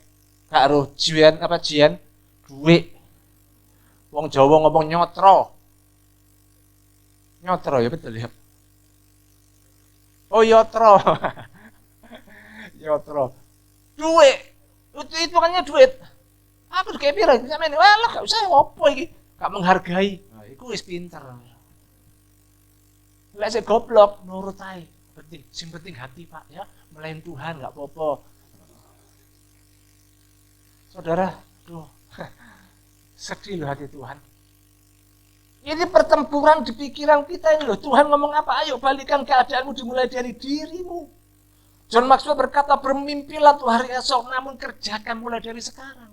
karo jien apa jien, duit. Wong Jawa ngomong nyotro. Nyotro ya betul ya. Oh yotro. Yotro. Duit. Itu hitungannya duit. Aku kayak pira sampe ini. Wah, gak usah opo iki. Gak menghargai. Nah, iku wis pinter. Lek sik goblok nurut ae. Penting, sing penting hati, Pak ya. Melayan Tuhan gak apa-apa. Saudara, sedih loh hati Tuhan. Ini pertempuran di pikiran kita ini loh. Tuhan ngomong apa? Ayo balikan keadaanmu dimulai dari dirimu. John Maxwell berkata, bermimpilah tuh hari esok, namun kerjakan mulai dari sekarang.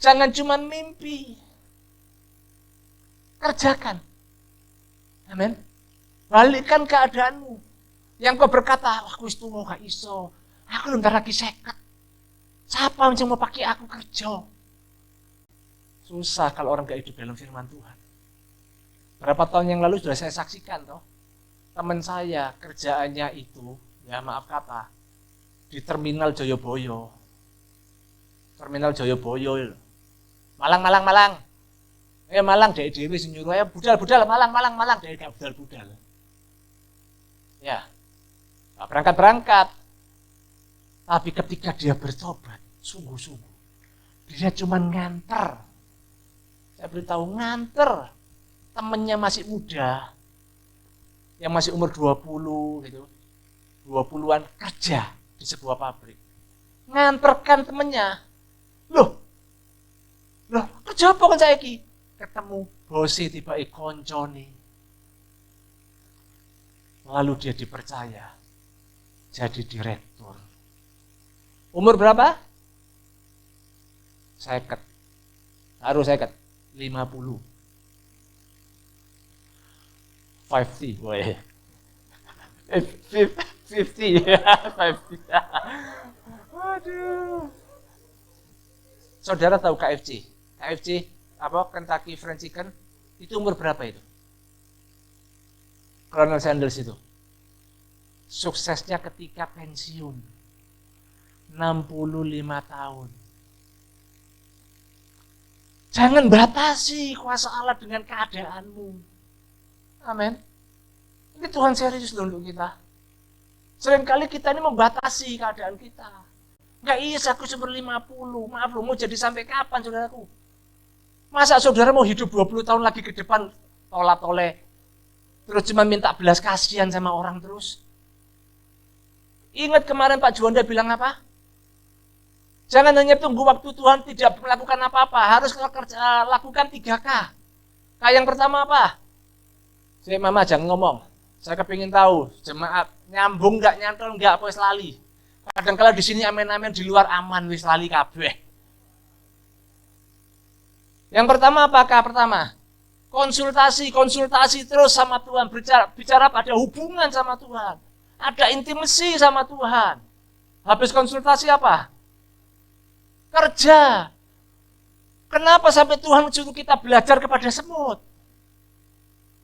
Jangan cuma mimpi. Kerjakan. Amin. Balikan keadaanmu. Yang kau berkata, aku itu gak iso. Aku bentar lagi seket. Siapa yang mau pakai aku kerja? Susah kalau orang gak hidup dalam firman Tuhan. Berapa tahun yang lalu sudah saya saksikan toh. Teman saya kerjaannya itu, ya maaf kata, di Terminal Joyoboyo. Terminal Joyoboyo. Malang. Malang dari Dewi senyuruh, budal, Malang, dari gak budal. Ya, gak berangkat. Tapi ketika dia bertobat, sungguh-sungguh, dia cuma nganter. Saya beritahu nganter. Temennya masih muda, yang masih umur 20 gitu, 20-an kerja di sebuah pabrik. Nganterkan temennya. Loh, kerja apa kan saya ki? Ketemu bosi tiba konconi. Lalu dia dipercaya jadi direktur. Umur berapa? 50. Harus 50. 50, boy. 50, 50. Waduh. Saudara tahu KFC? KFC apa? Kentucky Fried Chicken itu umur berapa itu? Colonel Sanders itu. Suksesnya ketika pensiun. 65 tahun. Jangan batasi kuasa Allah dengan keadaanmu. Amin. Ini Tuhan serius loh untuk kita. Seringkali kita ini membatasi keadaan kita. Enggak iya, aku umur 50. Maaf loh, mau jadi sampai kapan saudaraku? Masa saudara mau hidup 20 tahun lagi ke depan tola-tole? Terus cuma minta belas kasihan sama orang terus? Ingat kemarin Pak Juanda bilang apa? Jangan hanya tunggu waktu Tuhan tidak melakukan apa-apa. Harus lakukan 3K. K yang pertama apa? Saya mama jangan ngomong. Saya kepingin tahu jemaat nyambung nggak, nyantol nggak, wis lali. Kadang-kala di sini amin-amin, di luar aman, wis lali kabeh. Yang pertama apakah? Pertama, konsultasi terus sama Tuhan, bicara pada hubungan sama Tuhan, ada intimasi sama Tuhan. Habis konsultasi apa? Kerja. Kenapa sampai Tuhan suruh kita belajar kepada semut?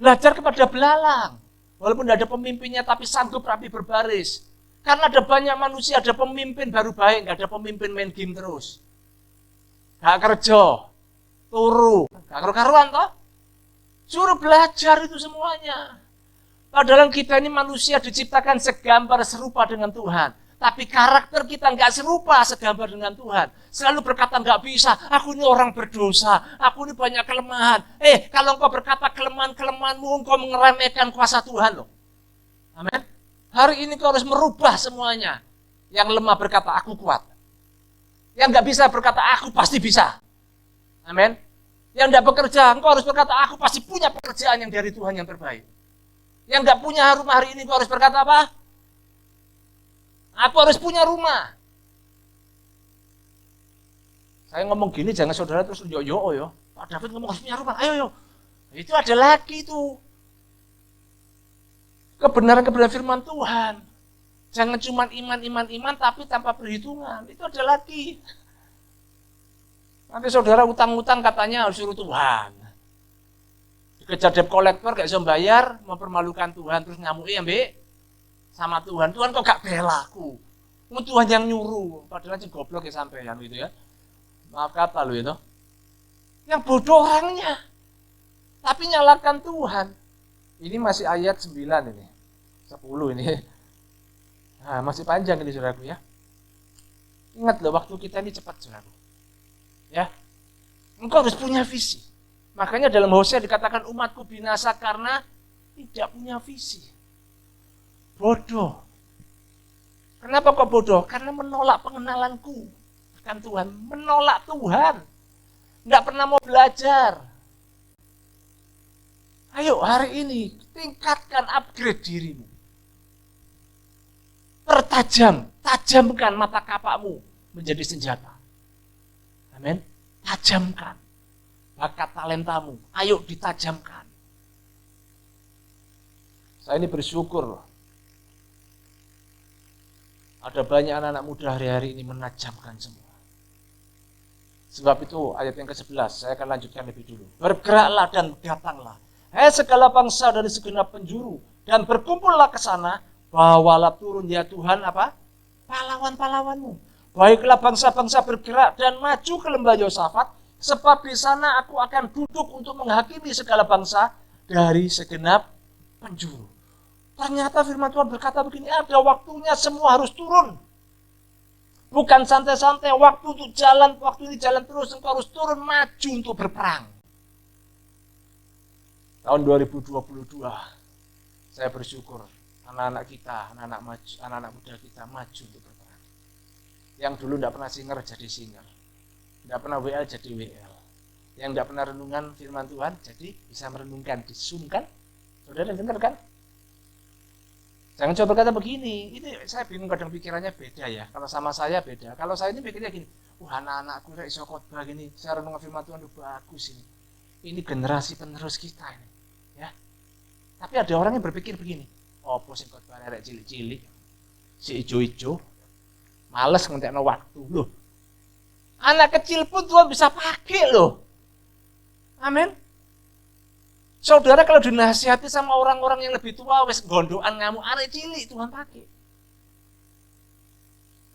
Belajar kepada belalang. Walaupun tidak ada pemimpinnya tapi sanggup rapi berbaris. Karena ada banyak manusia, ada pemimpin baru baik, nggak ada pemimpin main game terus. Gak kerja, turu, gak karu-karuan toh? Suruh belajar itu semuanya. Padahal kita ini manusia diciptakan segambar serupa dengan Tuhan. Tapi karakter kita nggak serupa segambar dengan Tuhan. Selalu berkata nggak bisa, aku ini orang berdosa, aku ini banyak kelemahan. Kalau engkau berkata kelemahan-kelemahanmu, engkau mengeremehkan kuasa Tuhan loh. Amin. Hari ini kau harus merubah semuanya. Yang lemah berkata, aku kuat. Yang nggak bisa berkata, aku pasti bisa. Amin. Yang nggak bekerja, engkau harus berkata, aku pasti punya pekerjaan yang dari Tuhan yang terbaik. Yang nggak punya rumah hari ini, engkau harus berkata apa? Aku harus punya rumah. Saya ngomong gini, jangan saudara terus yo Pak David ngomong harus punya rumah, ayo yo. Itu ada lagi tuh. Kebenaran-kebenaran firman Tuhan. Jangan cuma iman tapi tanpa perhitungan. Itu ada lagi. Nanti saudara utang-utang katanya harus suruh Tuhan. Dikejar debt kolektor gak bisa bayar, mempermalukan Tuhan terus ngamuki ambek sama Tuhan. Tuhan kok gak bela aku? Tuhan yang nyuruh. Padahal aja goblok ya sampean gitu ya. Maaf kata lo itu. Yang bodoh orangnya. Tapi nyalakan Tuhan. Ini masih ayat 9 ini. 10 ini. Nah, masih panjang ini saudaraku ya. Ingat loh, waktu kita ini cepat saudaraku. Ya. Engkau harus punya visi. Makanya dalam Hosea dikatakan umatku binasa karena tidak punya visi. Bodoh. Kenapa kok bodoh? Karena menolak pengenalanku. Bukan Tuhan, menolak Tuhan. Enggak pernah mau belajar. Ayo hari ini tingkatkan, upgrade dirimu. Tajamkan mata kapakmu menjadi senjata. Amin. Tajamkan bakat talentamu. Ayo ditajamkan. Saya ini bersyukur. Ada banyak anak-anak muda hari-hari ini menajamkan semua. Sebab itu ayat yang ke-11, saya akan lanjutkan lebih dulu. Bergeraklah dan datanglah. Segala bangsa dari segenap penjuru. Dan berkumpullah ke sana. Bawalah turun ya Tuhan apa? Pahlawan-pahlawanmu. Baiklah bangsa-bangsa bergerak dan maju ke lembah Yosafat. Sebab di sana aku akan duduk untuk menghakimi segala bangsa dari segenap penjuru. Ternyata firman Tuhan berkata begini, ada waktunya semua harus turun. Bukan santai-santai, waktu untuk jalan, waktu ini jalan terus, engkau harus turun maju untuk berperang. Tahun 2022, saya bersyukur anak-anak kita, anak-anak muda kita maju untuk berperang. Yang dulu tidak pernah singer jadi singer, tidak pernah WL jadi WL, yang tidak pernah renungan firman Tuhan jadi bisa merenungkan di Zoom kan? Saudara dengar kan? Jangan coba berkata begini, ini saya bingung kadang pikirannya beda ya. Kalau sama saya beda. Kalau saya ini pikirnya gini, anak-anakku kayak iso khotbah gini, saya renungan firman Tuhan bagus ini. Ini generasi penerus kita ini, ya. Tapi ada orang yang berpikir begini, opo sing khotbah arek cilik-cilik, si ijo-ijo, males ngentekno waktu loh. Anak kecil pun Tuhan bisa pakai loh. Amin. Saudara kalau dinasihati sama orang-orang yang lebih tua, wes gondokan ngamuk, arek cilik Tuhan pakai.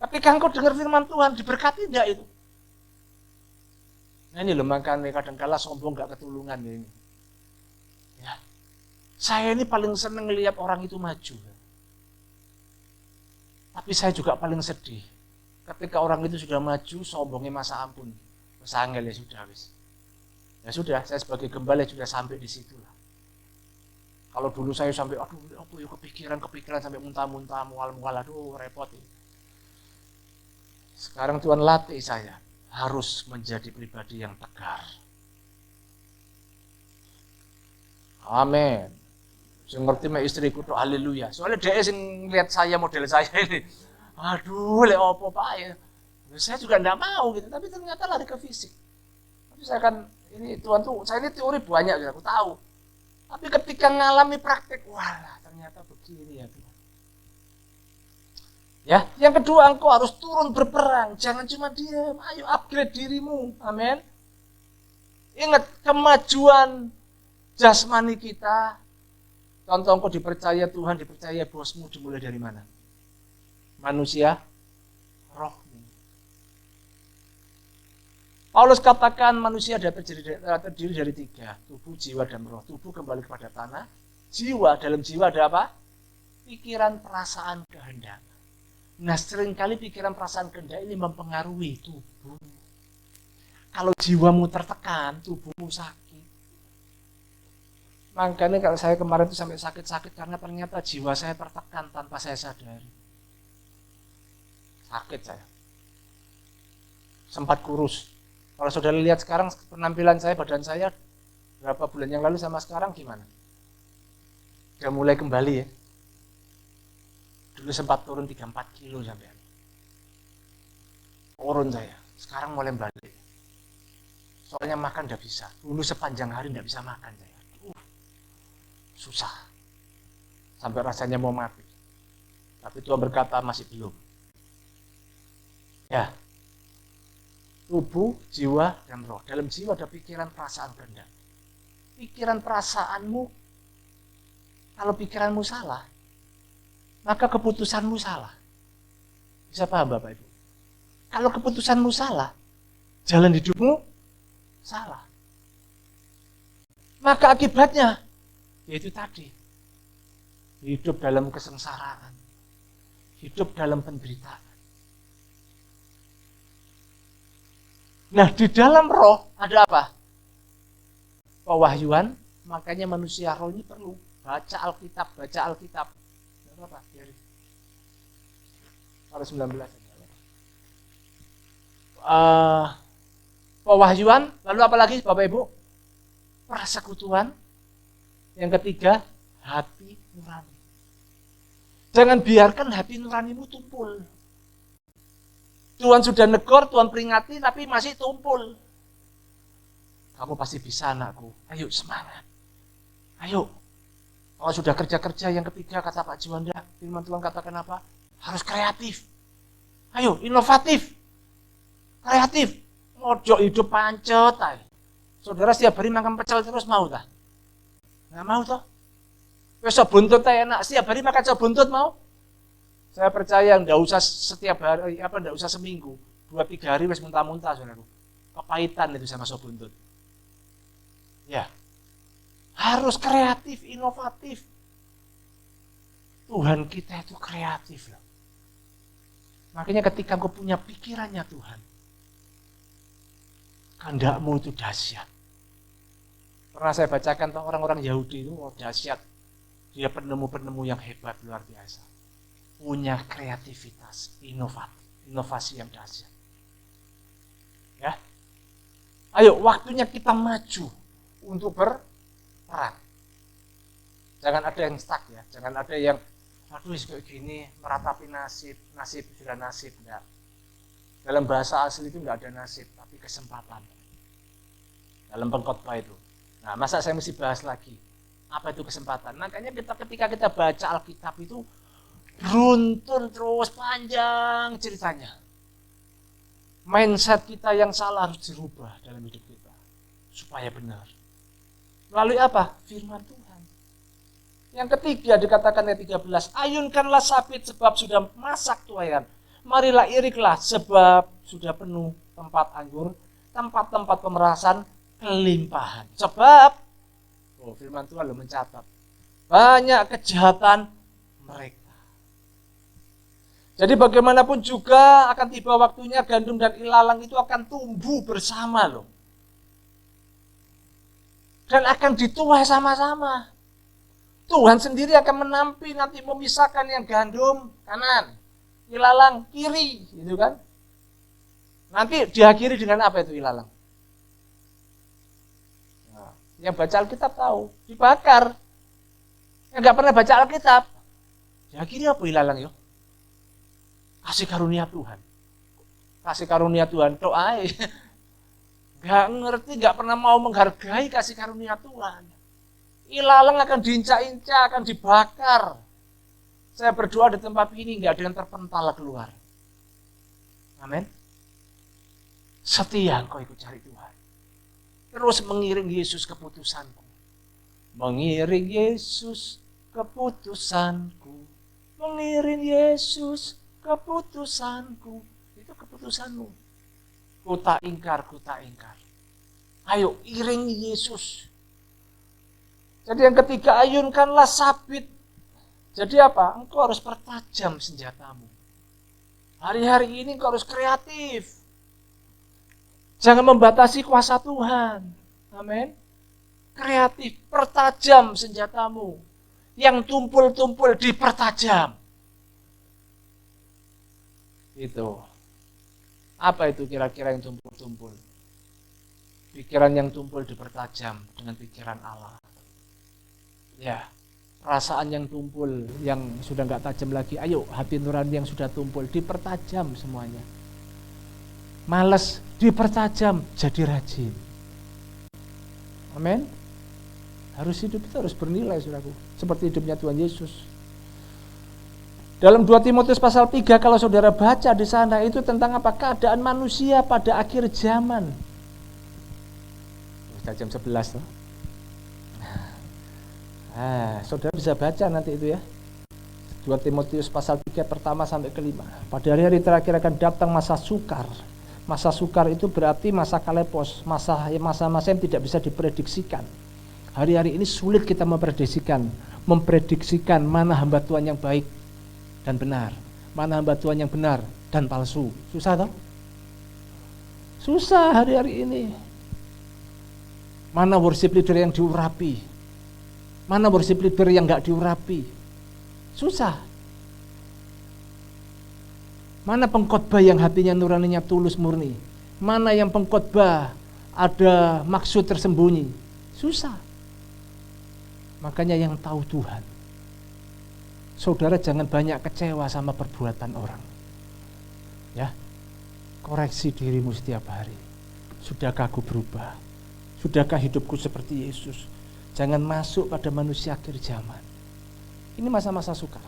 Tapi kan kau dengar firman Tuhan, diberkati enggak itu? Nah ini loh, makanya kadang-kala sombong gak ketulungan ya ini. Ya. Saya ini paling seneng ngelihat orang itu maju. Tapi saya juga paling sedih ketika orang itu sudah maju, sombongnya masa ampun. Masa angel ya sudah, wis. Ya sudah, saya sebagai gembala sudah sampai di situ lah. Kalau dulu saya sampai, aduh, aku kepikiran sampai muntah-muntah, mual-mual, aduh, repot. Sekarang Tuhan latih saya harus menjadi pribadi yang tegar. Amin. Saya ngerti sama istriku tuh, haleluya. Soalnya dia sing lihat saya, model saya ini. Aduh, le opo Pak ya. Saya juga enggak mau gitu, tapi ternyata lari ke fisik. Tapi saya kan ini Tuhan tuh, saya ini teori banyak ya, aku tahu. Tapi ketika ngalami praktek, wah ternyata begini ya Tuhan. Ya, yang kedua engkau harus turun berperang, jangan cuma diam, ayo upgrade dirimu, amin. Ingat kemajuan jasmani kita, contoh engkau dipercaya Tuhan, dipercaya bosmu, dimulai dari mana? Manusia, rohmu. Paulus katakan manusia terdiri dari 3, tubuh, jiwa, dan roh. Tubuh kembali kepada tanah, jiwa, dalam jiwa ada apa? Pikiran, perasaan, kehendak. Nah seringkali pikiran, perasaan, kehendak ini mempengaruhi tubuh. Kalau jiwamu tertekan, tubuhmu sakit. Makanya kalau saya kemarin itu sampai sakit-sakit karena ternyata jiwa saya tertekan tanpa saya sadari. Sakit saya. Sempat kurus. Kalau saudara lihat sekarang penampilan saya, badan saya berapa bulan yang lalu sama sekarang gimana? Udah mulai kembali ya. Dulu sempat turun 3-4 kilo sampai. Turun saya. Sekarang mulai balik. Soalnya makan udah bisa. Dulu sepanjang hari udah bisa makan saya. Susah. Sampai rasanya mau mati. Tapi Tuhan berkata masih belum. Ya. Tubuh, jiwa, dan roh. Dalam jiwa ada pikiran, perasaan, kehendak. Pikiran, perasaanmu, kalau pikiranmu salah, maka keputusanmu salah. Bisa paham Bapak Ibu? Kalau keputusanmu salah, jalan hidupmu salah. Maka akibatnya, yaitu tadi, hidup dalam kesengsaraan, hidup dalam penderitaan. Nah, di dalam roh ada apa? Pewahyuan, makanya manusia roh ini perlu baca Alkitab. Apa? Kalau 19. Pewahyuan, lalu apa lagi Bapak Ibu? Persekutuan. Yang ketiga, hati nurani. Jangan biarkan hati nuranimu tumpul. Tuhan sudah negor, Tuhan peringati, tapi masih tumpul. Kamu pasti bisa anakku, ayo semangat. Ayo, kalau sudah kerja-kerja yang ketiga, kata Pak Juanda, firman Tuhan katakan apa? Harus kreatif. Ayo, inovatif. Kreatif. Mojo hidup pancet. Saudara setiap hari makan pecel terus mau tak? Nggak mau toh? Besok buntut enak, setiap hari makan sop buntut mau? Saya percaya enggak usah setiap hari, enggak usah seminggu, 2-3 hari wis muntah-muntah saudaraku. Kepahitan itu sama sop buntut. Ya. Harus kreatif, inovatif. Tuhan kita itu kreatif loh. Makanya ketika engkau punya pikirannya Tuhan, kehendakmu itu dahsyat. Pernah saya bacakan tentang orang-orang Yahudi itu, dahsyat. Dia penemu-penemu yang hebat, luar biasa. Punya kreativitas, inovasi yang dahsyat. Ya. Ayo, waktunya kita maju untuk berperang. Jangan ada yang stuck ya, jangan ada yang aduh kayak gini meratapi nasib sudah nasib, enggak. Dalam bahasa asli itu enggak ada nasib, tapi kesempatan. Dalam pengkhotbah itu. Nah, masa saya mesti bahas lagi? Apa itu kesempatan? Makanya ketika kita baca Alkitab itu beruntun terus panjang ceritanya. Mindset kita yang salah harus dirubah dalam hidup kita supaya benar. Melalui apa? Firman Tuhan. Yang ketiga dikatakan ayat 13, ayunkanlah sabit sebab sudah masak tuaian. Marilah iriklah sebab sudah penuh tempat anggur, tempat-tempat pemerasan kelimpahan. Sebab, firman Tuhan lo mencatat, banyak kejahatan mereka. Jadi bagaimanapun juga akan tiba waktunya gandum dan ilalang itu akan tumbuh bersama loh. Dan akan dituai sama-sama. Tuhan sendiri akan menampi nanti memisahkan yang gandum kanan, ilalang kiri, gitu kan? Nanti diakhiri dengan apa itu ilalang? Nah, yang baca Alkitab tahu, dibakar. Yang nggak pernah baca Alkitab, diakhiri apa ilalang yo? Kasih karunia Tuhan. Kasih karunia Tuhan, doa. Nggak ngerti, nggak pernah mau menghargai kasih karunia Tuhan. Ilalang akan diinca-inca, akan dibakar. Saya berdoa di tempat ini nggak ada yang terpental keluar. Amin. Setia engkau ikut cari Tuhan. Terus mengiring Yesus keputusanku. Mengiring Yesus keputusanku. Mengiring Yesus keputusanku. Itu keputusanmu. Ku tak ingkar. Ayo iring Yesus. Jadi yang ketiga, ayunkanlah sabit. Jadi apa? Engkau harus pertajam senjatamu. Hari-hari ini engkau harus kreatif. Jangan membatasi kuasa Tuhan. Amin. Kreatif, pertajam senjatamu. Yang tumpul-tumpul dipertajam. Itu. Apa itu kira-kira yang tumpul-tumpul? Pikiran yang tumpul dipertajam dengan pikiran Allah. Ya, perasaan yang tumpul, yang sudah nggak tajam lagi, ayo hati nurani yang sudah tumpul, dipertajam semuanya. Malas, dipertajam, jadi rajin. Amin. Harus hidup itu harus bernilai, saudaraku. Seperti hidupnya Tuhan Yesus. Dalam 2 Timotius pasal 3, kalau saudara baca di sana, itu tentang apa? Keadaan manusia pada akhir zaman. Sudah jam 11 tuh. Saudara bisa baca nanti itu ya. 2 Timotius pasal 3 pertama sampai ke-5. Pada hari-hari terakhir akan datang masa sukar. Masa sukar itu berarti masa kalepos, masa-masa yang tidak bisa diprediksikan. Hari-hari ini sulit kita memprediksikan mana hamba Tuhan yang baik dan benar, mana hamba Tuhan yang benar dan palsu. Susah toh? Susah hari-hari ini. Mana worship leader yang diurapi, mana worship leader yang nggak diurapi. Susah. Mana pengkhotbah yang hatinya nuraninya tulus murni, mana yang pengkhotbah ada maksud tersembunyi. Susah. Makanya yang tahu Tuhan, saudara jangan banyak kecewa sama perbuatan orang. Ya, koreksi dirimu setiap hari. Sudahkah aku berubah? Sudahkah hidupku seperti Yesus? Jangan masuk pada manusia akhir zaman. Ini masa-masa sukar.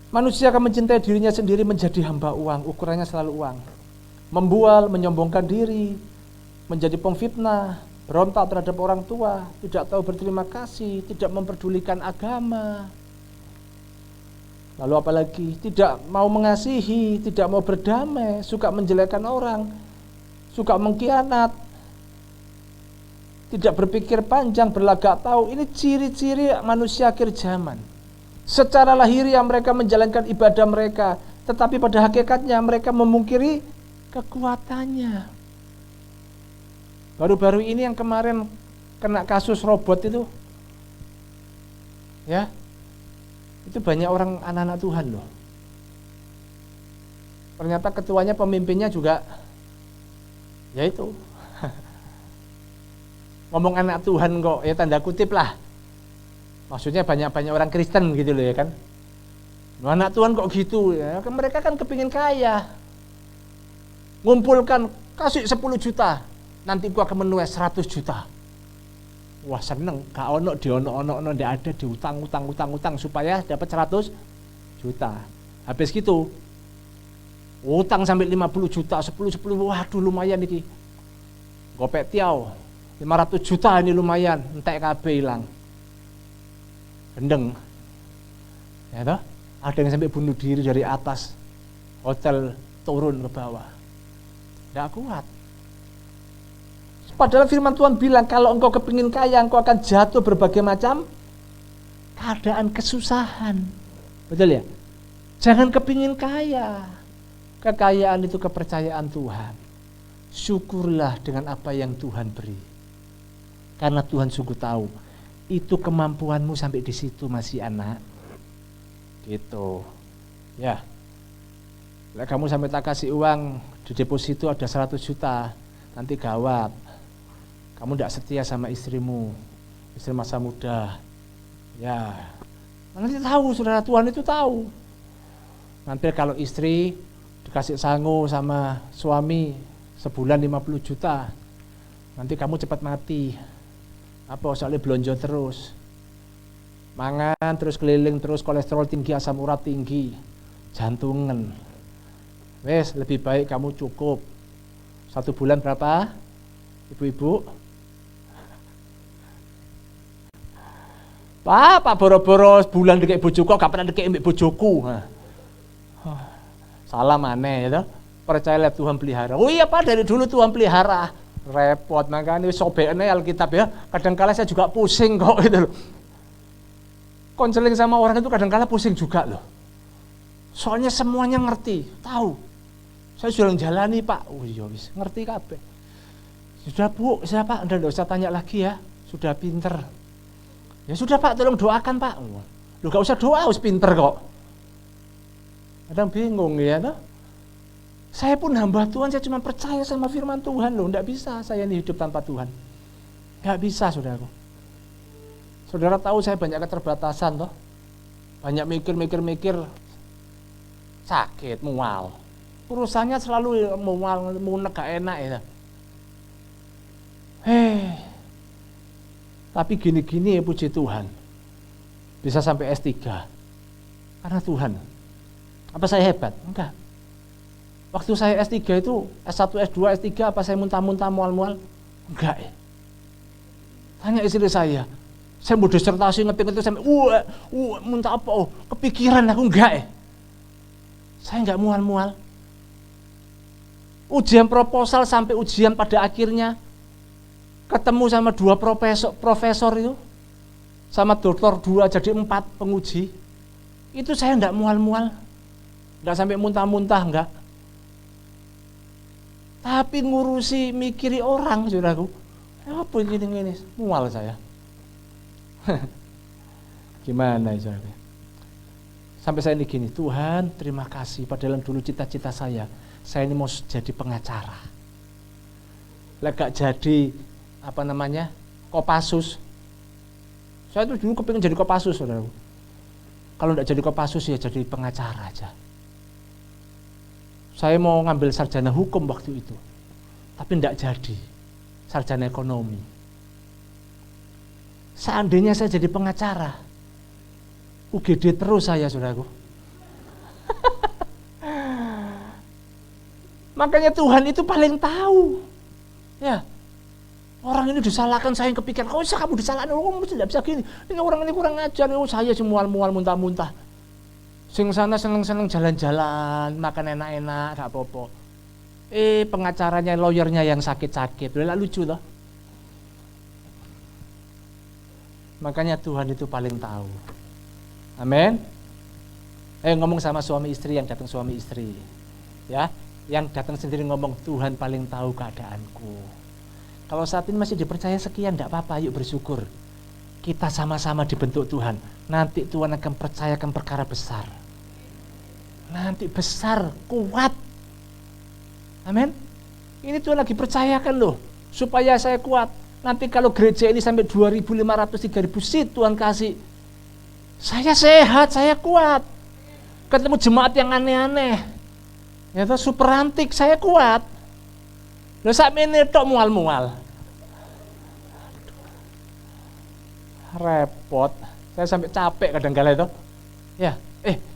Manusia akan mencintai dirinya sendiri, menjadi hamba uang. Ukurannya selalu uang. Membual, menyombongkan diri, menjadi pemfitnah, berontak terhadap orang tua, tidak tahu berterima kasih, tidak memperdulikan agama. Lalu apalagi? Tidak mau mengasihi, tidak mau berdamai, suka menjelekkan orang, suka mengkhianat, tidak berpikir panjang, berlagak tahu. Ini ciri-ciri manusia akhir zaman. Secara lahiriah mereka menjalankan ibadah mereka, tetapi pada hakikatnya mereka memungkiri kekuatannya. Baru-baru ini yang kemarin kena kasus robot itu, ya, itu banyak orang anak-anak Tuhan loh. Ternyata ketuanya, pemimpinnya juga, ya itu, ngomong anak Tuhan kok, ya tanda kutip lah. Maksudnya banyak-banyak orang Kristen gitu loh ya kan. Anak Tuhan kok gitu ya, mereka kan kepingin kaya. Ngumpulkan, kasih 10 juta. Nanti gua akan menuai 100 juta. Wah seneng, gak ono diono-ono ndak ada, diutang supaya dapat 100 juta. Habis gitu utang sampai 50 juta, 10, waduh lumayan iki. Gopek tiaw. 500 juta ini lumayan, entek KB hilang. Gendeng. Ya toh? Ada yang sampai bunuh diri dari atas hotel turun ke bawah. Tidak kuat. Padahal firman Tuhan bilang kalau engkau kepingin kaya, engkau akan jatuh berbagai macam keadaan kesusahan. Betul ya? Jangan kepingin kaya. Kekayaan itu kepercayaan Tuhan. Syukurlah dengan apa yang Tuhan beri. Karena Tuhan sungguh tahu itu kemampuanmu sampai di situ masih anak. Gitu. Ya. Lah kamu sampai tak kasih uang di deposito ada 100 juta, nanti gawat. Kamu tidak setia sama istrimu, istri masa muda. Ya. Nanti tahu, saudara, Tuhan itu tahu. Nanti kalau istri dikasih sangu sama suami sebulan 50 juta, nanti kamu cepat mati. Apa soalnya belanja terus, mangan terus, keliling terus, kolesterol tinggi, asam urat tinggi, jantungan. Wes lebih baik kamu cukup 1 bulan berapa, ibu-ibu? Pak boro-boro bulan dikek bojoku, gak pernah dikek mbek bojoku. Salah maneh ya. Percayalah Tuhan pelihara. Oh iya Pak, dari dulu Tuhan pelihara. Repot, makanya sobeknya Alkitab ya. Kadang-kala saya juga pusing kok gitu loh. Konseling sama orang itu kadang-kala pusing juga loh. Soalnya semuanya ngerti, tahu. Saya sudah menjalani Pak. Oh iya wis, ngerti kabeh. Sudah Bu, saya Pak, enggak usah tanya lagi ya. Sudah pinter. Ya sudah Pak, tolong doakan Pak. Lu gak usah doa, harus pinter kok. Kadang bingung ya toh. Saya pun hamba Tuhan, saya cuma percaya sama firman Tuhan loh. Enggak bisa saya ini hidup tanpa Tuhan. Enggak bisa saudaraku. Saudara tahu saya banyak keterbatasan toh. Banyak mikir, sakit, mual. Urusannya selalu mual, gak enak ya. Tapi gini-gini ya puji Tuhan. Bisa sampai S3. Karena Tuhan. Apa saya hebat? Enggak. Waktu saya S3 itu, S1, S2, S3, apa saya muntah-muntah, mual-mual? Enggak ya. Tanya istri saya mau disertasi ngetik-ngetik sampai muntah apa? Oh, kepikiran aku enggak ya. Saya enggak mual-mual. Ujian proposal sampai ujian pada akhirnya ketemu sama 2 profesor itu, sama doktor 2 jadi 4 penguji. Itu saya enggak mual-mual. Enggak sampai muntah-muntah, enggak. Tapi ngurusi mikiri orang, saudaraku, apa gini-gini, mual saya. Gimana ya saudara? Sampai saya ini gini, Tuhan terima kasih, padahal dulu cita-cita saya ini mau jadi pengacara. Lah gak jadi, Kopassus. Saya itu dulu kepingin jadi Kopassus, saudaraku. Kalau enggak jadi Kopassus ya jadi pengacara aja. Saya mau ngambil sarjana hukum waktu itu, tapi enggak jadi, sarjana ekonomi. Seandainya saya jadi pengacara, UGD terus saya, saudaraku. Makanya Tuhan itu paling tahu. Ya, orang ini disalahkan, saya yang kepikiran, kok bisa kamu disalahkan, kamu tidak bisa gini, ini orang ini kurang ajar, saya mual-mual, muntah-muntah. Sing sana seneng-seneng jalan-jalan, makan enak-enak, gak apa-apa. Pengacaranya, lawyernya yang sakit-sakit, udah lucu toh. Makanya Tuhan itu paling tahu. Amin. Ngomong sama suami istri, yang datang suami istri. Ya, yang datang sendiri ngomong, Tuhan paling tahu keadaanku. Kalau saat ini masih dipercaya sekian, enggak apa-apa, yuk bersyukur. Kita sama-sama dibentuk Tuhan. Nanti Tuhan akan percayakan perkara besar. Nanti besar, kuat. Amin. Ini Tuhan lagi percayakan loh, supaya saya kuat. Nanti kalau gereja ini sampai 2.500, 3.000 seat Tuhan kasih, saya sehat, saya kuat. Ketemu jemaat yang aneh-aneh, ya toh, super antik, saya kuat. Loh sak mene tok mual-mual. Repot. Saya sampai capek kadang-kala itu. Ya,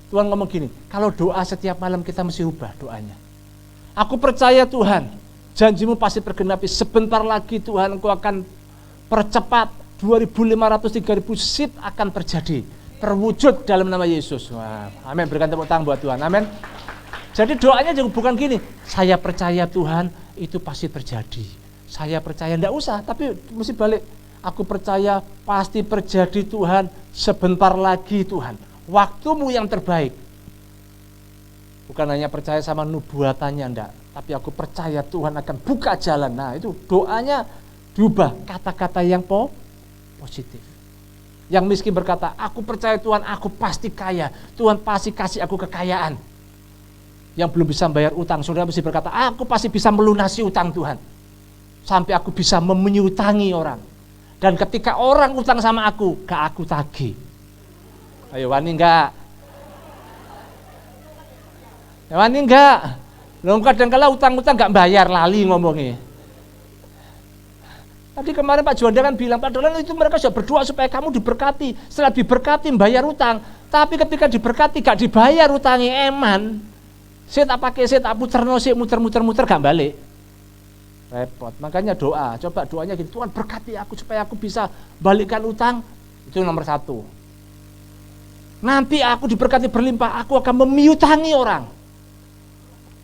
Tuhan ngomong gini, kalau doa setiap malam kita mesti ubah doanya. Aku percaya Tuhan, janjimu pasti tergenapi. Sebentar lagi Tuhan, Engkau akan percepat, 2.500, 3.000 seed akan terjadi, terwujud dalam nama Yesus. Wah, amin, berikan tepuk tangan buat Tuhan, amin. Jadi doanya juga bukan gini, saya percaya Tuhan itu pasti terjadi, saya percaya, enggak usah, tapi mesti balik, aku percaya pasti terjadi Tuhan, sebentar lagi Tuhan, waktumu yang terbaik. Bukan hanya percaya sama nubuatannya, enggak, tapi aku percaya Tuhan akan buka jalan. Nah itu doanya diubah, kata-kata yang positif. Yang miskin berkata, aku percaya Tuhan, aku pasti kaya, Tuhan pasti kasih aku kekayaan. Yang belum bisa bayar utang, saudara mesti berkata, aku pasti bisa melunasi utang Tuhan, sampai aku bisa menyutangi orang. Dan ketika orang utang sama aku, gak aku tagih. Ayo, wani enggak? Ya, wani enggak? Loh, kadang-kadang utang-utang gak bayar, lali ngomongnya. Tadi kemarin Pak Juanda kan bilang, padahal itu mereka sudah berdoa supaya kamu diberkati. Setelah diberkati bayar utang, tapi ketika diberkati gak dibayar utangnya, eman. Saya tak pakai, saya tak muter-muter gak balik. Repot. Makanya doa, coba doanya gini, Tuhan berkati aku supaya aku bisa balikkan utang. Itu nomor 1. Nanti aku diberkati berlimpah, aku akan memiutangi orang.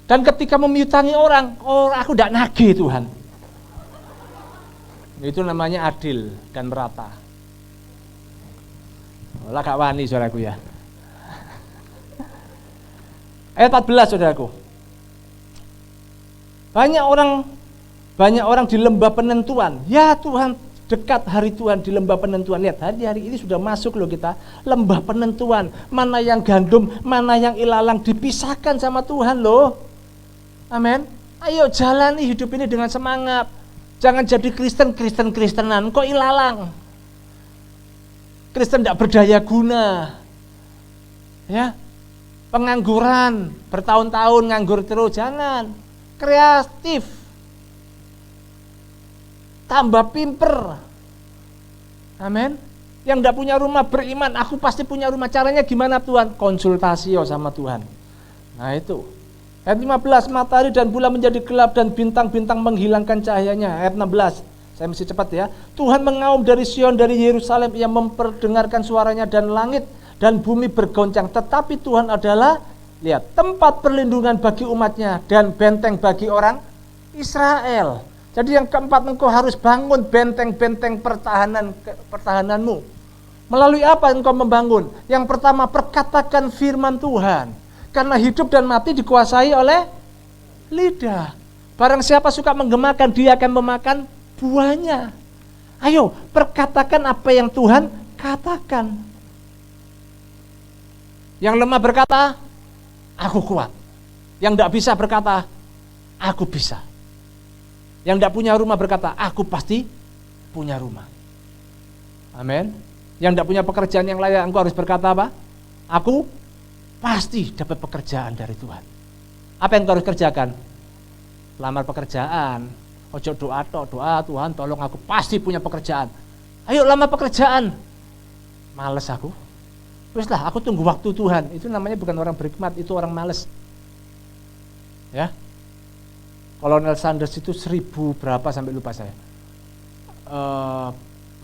Dan ketika memiutangi orang, aku tidak nagih Tuhan. Itu namanya adil dan merata. Olah gak wani saudaraku ya. Ayat 14 saudaraku. Banyak orang di lembah penentuan. Ya Tuhan, dekat hari Tuhan di lembah penentuan. Lihat, hari ini sudah masuk loh kita. Lembah penentuan. Mana yang gandum, mana yang ilalang, dipisahkan sama Tuhan loh. Amin. Ayo jalani hidup ini dengan semangat. Jangan jadi Kristenan, kok ilalang. Kristen tidak berdaya guna. Ya. Pengangguran, bertahun-tahun nganggur terus, jangan. Kreatif. Tambah pinter. Amin. Yang tidak punya rumah beriman, aku pasti punya rumah. Caranya gimana Tuhan? Konsultasi sama Tuhan. Nah itu. Ayat 15, matahari dan bulan menjadi gelap dan bintang-bintang menghilangkan cahayanya. Ayat 16, saya mesti cepat ya. Tuhan mengaum dari Sion, dari Yerusalem, yang memperdengarkan suaranya dan langit dan bumi bergoncang. Tetapi Tuhan adalah, lihat, tempat perlindungan bagi umatnya dan benteng bagi orang Israel. Jadi yang keempat, engkau harus bangun benteng-benteng pertahananmu. Melalui apa engkau membangun? Yang pertama, perkatakan firman Tuhan. Karena hidup dan mati dikuasai oleh lidah. Barang siapa suka menggemakan, dia akan memakan buahnya. Ayo, perkatakan apa yang Tuhan katakan. Yang lemah berkata, aku kuat. Yang tidak bisa berkata, aku bisa. Yang tidak punya rumah berkata, aku pasti punya rumah. Amin. Yang tidak punya pekerjaan yang layak, engkau harus berkata apa? Aku pasti dapat pekerjaan dari Tuhan. Apa yang engkau harus kerjakan? Lamar pekerjaan. Ojo doa Tuhan tolong aku pasti punya pekerjaan. Ayo lamar pekerjaan. Males aku. Teruslah aku tunggu waktu Tuhan. Itu namanya bukan orang berhikmat, itu orang males. Ya. Kolonel Sanders itu 1000 berapa sampai lupa saya.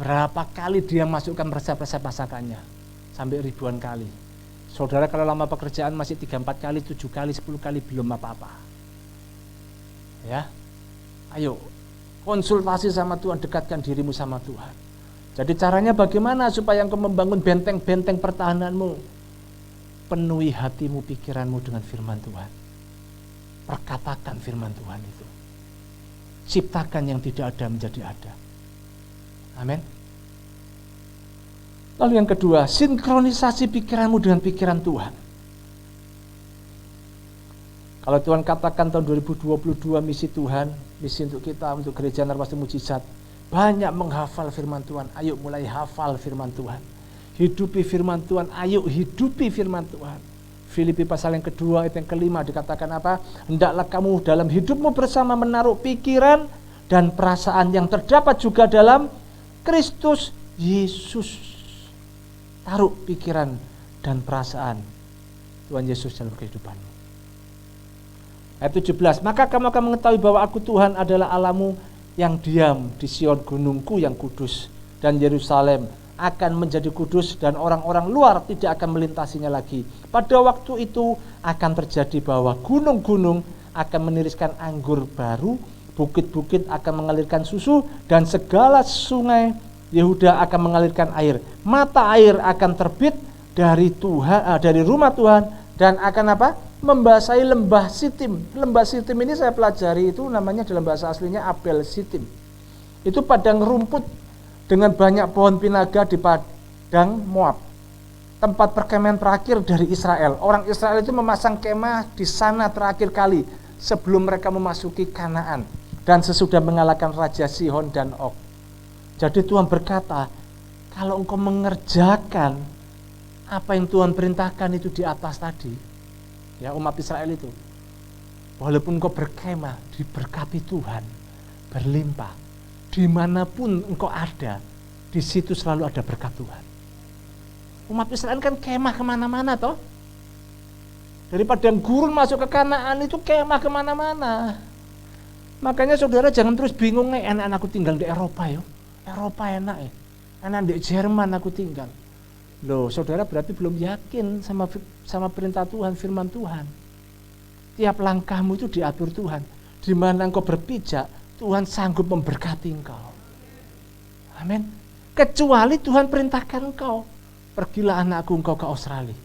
Berapa kali dia masukkan resep-resep masakannya? Sampai ribuan kali. Saudara kalau lama pekerjaan masih 3-4 kali, 7 kali, 10 kali belum apa-apa. Ya. Ayo konsultasi sama Tuhan, dekatkan dirimu sama Tuhan. Jadi caranya bagaimana supaya engkau membangun benteng-benteng pertahananmu? Penuhi hatimu, pikiranmu dengan firman Tuhan. Perkatakan firman Tuhan itu. Ciptakan yang tidak ada menjadi ada. Amin. Lalu yang kedua, sinkronisasi pikiranmu dengan pikiran Tuhan. Kalau Tuhan katakan tahun 2022 misi Tuhan, misi untuk kita, untuk gereja Narwasti Mujizat, banyak menghafal firman Tuhan. Ayo mulai hafal firman Tuhan. Hidupi firman Tuhan, ayo hidupi firman Tuhan. Filipi pasal yang kedua, ayat yang kelima dikatakan apa? Hendaklah kamu dalam hidupmu bersama menaruh pikiran dan perasaan yang terdapat juga dalam Kristus Yesus. Taruh pikiran dan perasaan Tuhan Yesus dalam kehidupanmu. Ayat 17, maka kamu akan mengetahui bahwa aku Tuhan adalah Allahmu yang diam di Sion gunungku yang kudus, dan Yerusalem akan menjadi kudus dan orang-orang luar tidak akan melintasinya lagi. Pada waktu itu akan terjadi bahwa gunung-gunung akan meniriskan anggur baru, bukit-bukit akan mengalirkan susu, dan segala sungai Yehuda akan mengalirkan air. Mata air akan terbit dari Tuhan, dari rumah Tuhan, dan akan apa? Membasahi lembah Sitim. Lembah Sitim ini saya pelajari itu namanya dalam bahasa aslinya Abel Sitim. Itu padang rumput dengan banyak pohon pinaga di padang Moab. Tempat perkemahan terakhir dari Israel. Orang Israel itu memasang kemah di sana terakhir kali sebelum mereka memasuki Kanaan dan sesudah mengalahkan Raja Sihon dan Og. Jadi Tuhan berkata, kalau engkau mengerjakan apa yang Tuhan perintahkan itu di atas tadi, ya umat Israel itu, walaupun engkau berkemah, diberkati Tuhan, berlimpah, dimanapun engkau ada, di situ selalu ada berkat Tuhan. Umat Israel kan kemah kemana-mana toh, dari padang gurun masuk ke Kanaan itu kemah kemana-mana. Makanya saudara jangan terus bingung, enak aku tinggal di Eropa ya, Eropa enak ya, enak di Jerman aku tinggal. Loh, saudara berarti belum yakin sama perintah Tuhan, firman Tuhan. Tiap langkahmu itu diatur Tuhan. Di mana engkau berpijak, Tuhan sanggup memberkati engkau. Amin. Kecuali Tuhan perintahkan engkau, pergilah anakku engkau ke Australia.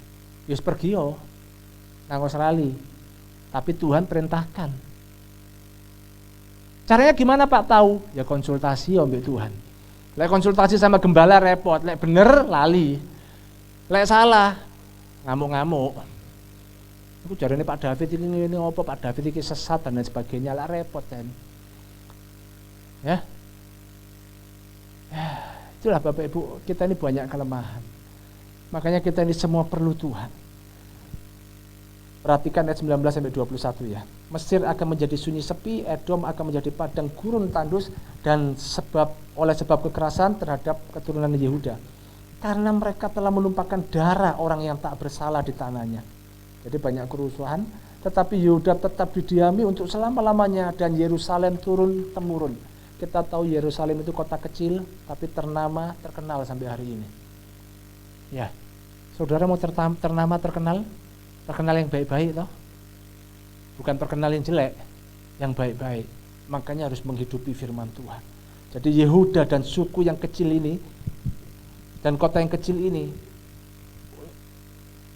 Yes pergi yo, nang Australia. Tapi Tuhan perintahkan. Caranya gimana Pak tahu? Ya konsultasi mbek Tuhan. Lek konsultasi sama gembala repot, lek bener lali. Lek salah, ngamuk-ngamuk. Aku jarane Pak David ini apa Pak David ini sesat dan lain sebagainya, lah repot kan. Ya. Itulah Bapak Ibu, kita ini banyak kelemahan. Makanya kita ini semua perlu Tuhan. Perhatikan ayat 19 sampai 21 ya. Mesir akan menjadi sunyi sepi, Edom akan menjadi padang gurun tandus, dan oleh sebab kekerasan terhadap keturunan Yehuda. Karena mereka telah menumpahkan darah orang yang tak bersalah di tanahnya. Jadi banyak kerusuhan, tetapi Yehuda tetap didiami untuk selama-lamanya, dan Yerusalem turun-temurun. Kita tahu Yerusalem itu kota kecil, tapi terkenal sampai hari ini. Ya, saudara mau ternama terkenal yang baik-baik toh? Bukan terkenal yang jelek, yang baik-baik. Makanya harus menghidupi firman Tuhan. Jadi Yehuda dan suku yang kecil ini, dan kota yang kecil ini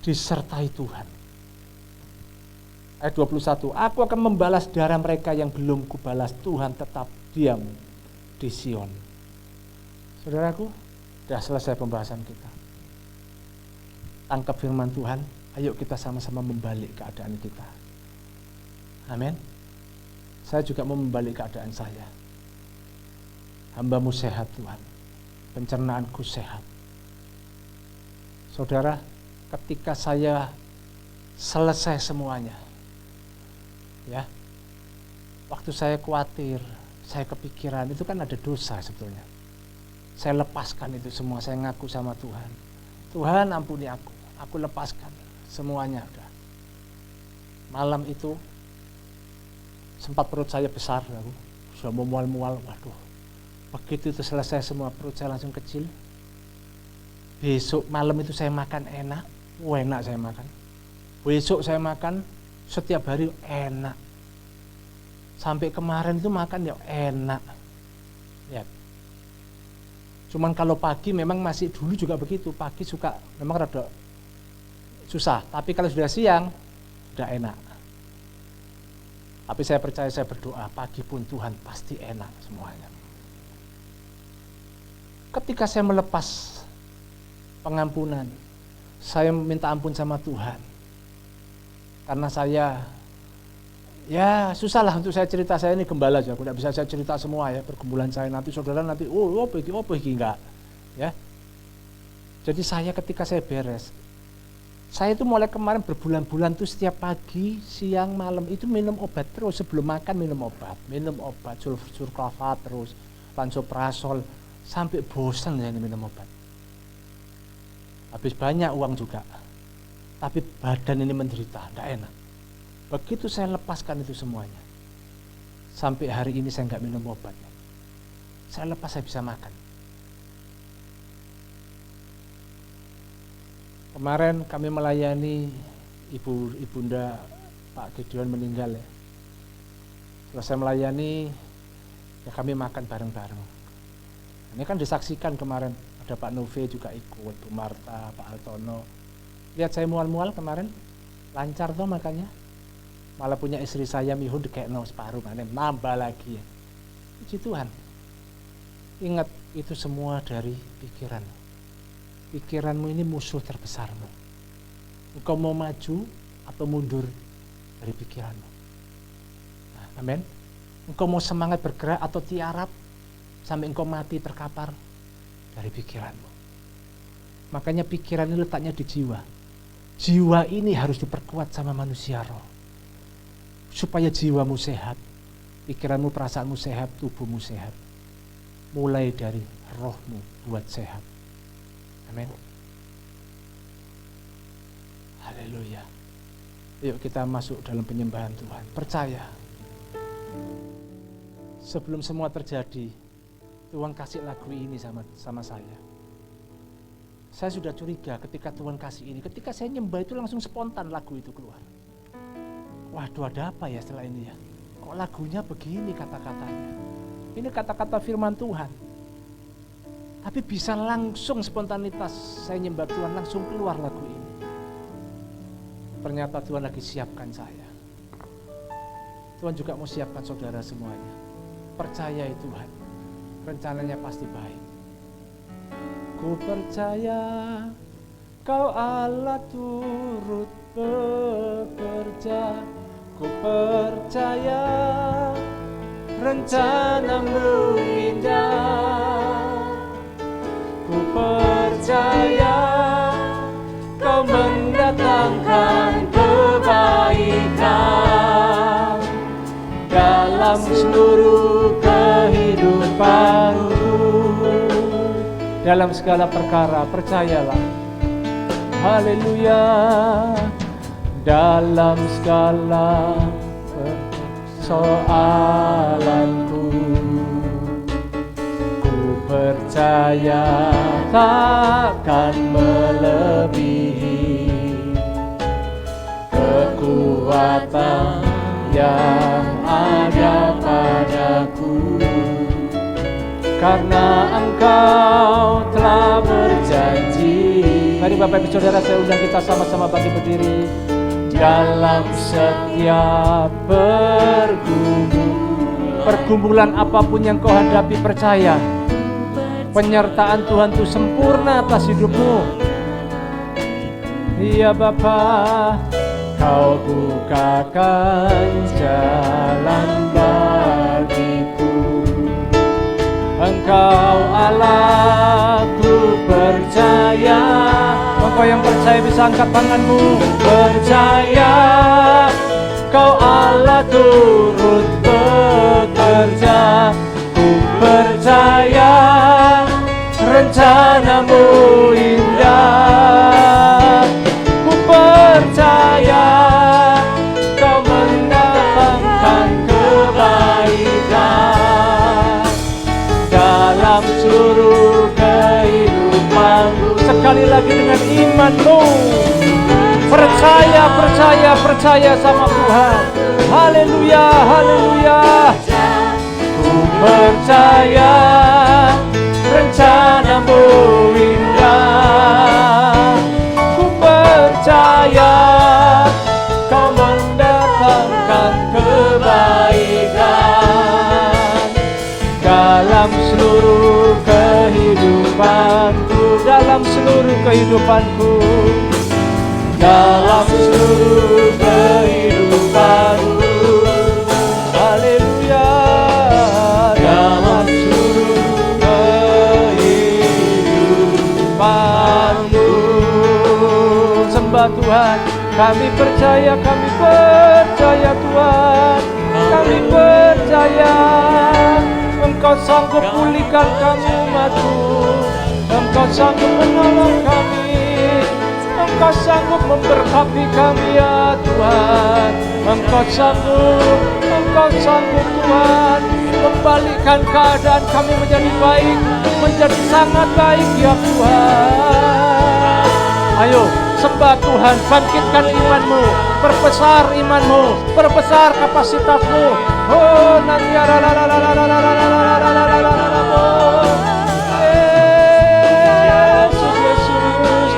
disertai Tuhan. Ayat 21, aku akan membalas darah mereka yang belum kubalas, Tuhan tetap diam di Sion. Saudaraku, sudah selesai pembahasan kita. Tangkap firman Tuhan, ayo kita sama-sama membalik keadaan kita. Amin. Saya juga mau membalik keadaan saya. Hambamu sehat Tuhan, pencernaanku sehat. Saudara, ketika saya selesai semuanya, ya, waktu saya khawatir, saya kepikiran, itu kan ada dosa sebetulnya. Saya lepaskan itu semua, saya ngaku sama Tuhan. Tuhan ampuni aku lepaskan semuanya. Udah. Malam itu sempat perut saya besar, aku sudah mau mual-mual, waduh. Begitu itu selesai semua, perut saya langsung kecil. Besok malam itu saya makan enak, enak saya makan. Besok saya makan setiap hari enak. Sampai kemarin itu makan ya enak. Ya. Cuman kalau pagi memang masih dulu juga begitu, pagi suka memang rada susah. Tapi kalau sudah siang, udah enak. Tapi saya percaya, saya berdoa, pagi pun Tuhan pasti enak semuanya. Ketika saya melepas pengampunan, saya minta ampun sama Tuhan, karena saya susah lah untuk saya cerita, saya ini gembala aja, aku tidak bisa saya cerita semua ya pergumulan saya, nanti saudara nanti apa iki enggak ya. Jadi saya ketika saya beres, saya itu mulai kemarin berbulan-bulan tuh setiap pagi, siang, malam itu minum obat terus, sebelum makan minum obat sulfat terus, lansoprazol, sampai bosan saya minum obat. Habis banyak uang juga, tapi badan ini menderita, tidak enak. Begitu saya lepaskan itu semuanya, sampai hari ini saya nggak minum obat. saya lepas saya bisa makan. Kemarin kami melayani ibunda Pak Gideon meninggal ya. Selesai melayani, ya kami makan bareng-bareng. Ini kan disaksikan kemarin, ada Pak Nove juga ikut, Bu Marta, Pak Altono. Lihat saya mual-mual kemarin, lancar toh makannya. Malah punya istri saya Mihun dikekno separuh, nambah lagi ya. Puji Tuhan. Ingat, itu semua dari pikiran. Pikiranmu ini musuh terbesarmu. Engkau mau maju atau mundur dari pikiranmu. Nah, amin. Engkau mau semangat bergerak atau tiarap sampai engkau mati terkapar dari pikiranmu. Makanya pikiran ini letaknya di jiwa. Jiwa ini harus diperkuat sama manusia roh. Supaya jiwamu sehat, pikiranmu, perasaanmu sehat, tubuhmu sehat. Mulai dari rohmu buat sehat. Amin. Haleluya. Yuk kita masuk dalam penyembahan Tuhan. Percaya. Sebelum semua terjadi, Tuhan kasih lagu ini sama saya. Saya sudah curiga ketika Tuhan kasih ini. Ketika saya nyembah itu langsung spontan lagu itu keluar. Waduh, ada apa ya setelah ini ya? Kok lagunya begini kata-katanya? Ini kata-kata firman Tuhan. Tapi bisa langsung spontanitas saya nyembah Tuhan, langsung keluar lagu ini. Ternyata Tuhan lagi siapkan saya. Tuhan juga mau siapkan saudara semuanya. Percaya Tuhan, rencananya pasti baik. Ku percaya Kau Allah turut bekerja. Ku percaya rencanamu indah. Ku percaya Kau mendatangkan kebaikan dalam seluruh kehidupanku. Dalam segala perkara percayalah. Haleluya. Dalam segala persoalanku, ku percaya takkan melebihi kekuatan yang ada padaku, karena Engkau telah berjanji. Mari Bapak Ibu Saudara, saya undang kita sama-sama bangkit berdiri. Dalam setiap pergumulan apapun yang kau hadapi, percaya penyertaan Tuhan itu sempurna atas hidupmu. Iya Bapa, Kau bukakan jalan bagiku. Engkau Allah, ku percaya. Engkau yang percaya bisa angkat tanganmu. Percaya Kau Allah turut bekerja. Ku percaya rencanamu indah. Ku percaya Kau mendatangkan kebaikan dalam seluruh kehidupanmu. Sekali lagi dengan imanmu, percaya sama Tuhan. Haleluya, haleluya. Ku percaya rencanamu indah. Ku percaya Kau mendatangkan kebaikan dalam seluruh kehidupanku, dalam seluruh kehidupanku, dalam seluruh kehidupanku. Haleluya. Dalam seluruh kehidupanku. Sembah Tuhan. Kami percaya Tuhan. Kami percaya Engkau sanggup pulihkan kami umat-Mu. Engkau sanggup menolong kami. Engkau sanggup memberkati kami ya Tuhan. Engkau sanggup Tuhan. membalikkan keadaan kami menjadi baik, menjadi sangat baik ya Tuhan. Ayo sembah Tuhan, bangkitkan imanmu, perbesar imanmu, perbesar kapasitasmu. Oh nanti Yesus, Yesus.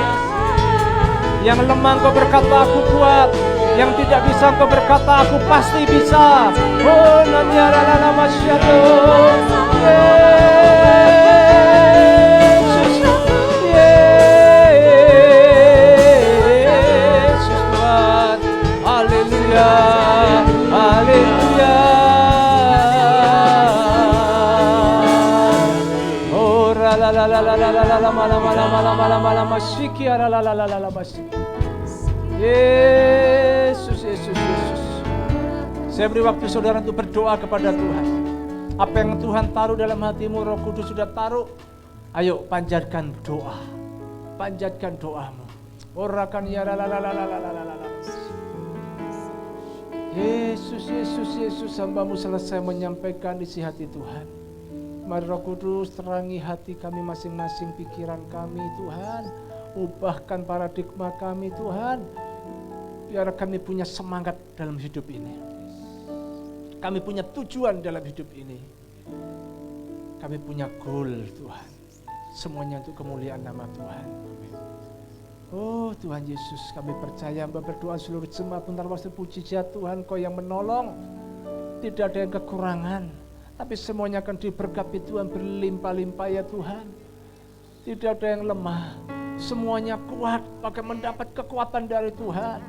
Yang lemah Engkau berkata aku kuat, yang tidak bisa Engkau berkata aku pasti bisa. Oh nanti haleluya. Oh Yesus, Yesus, Yesus. Saya beri waktu saudara untuk berdoa kepada Tuhan. Apa yang Tuhan taruh dalam hatimu, Roh Kudus sudah taruh. Ayo panjatkan doa. Panjatkan doamu. Orakan ya Yesus, Yesus, Yesus, hambamu selesai menyampaikan isi hati Tuhan. Mari Roh Kudus terangi hati kami masing-masing, pikiran kami Tuhan. Ubahkan paradigma kami Tuhan. Biar kami punya semangat dalam hidup ini. Kami punya tujuan dalam hidup ini. Kami punya goal Tuhan. Semuanya untuk kemuliaan nama Tuhan. Oh Tuhan Yesus, kami percaya Hamba berdoa seluruh jemaat bentar waktu puji-pujian Tuhan, Kau yang menolong. Tidak ada yang kekurangan, tapi semuanya akan diberkati Tuhan berlimpah-limpah ya Tuhan. Tidak ada yang lemah, semuanya kuat, pakai mendapat kekuatan dari Tuhan.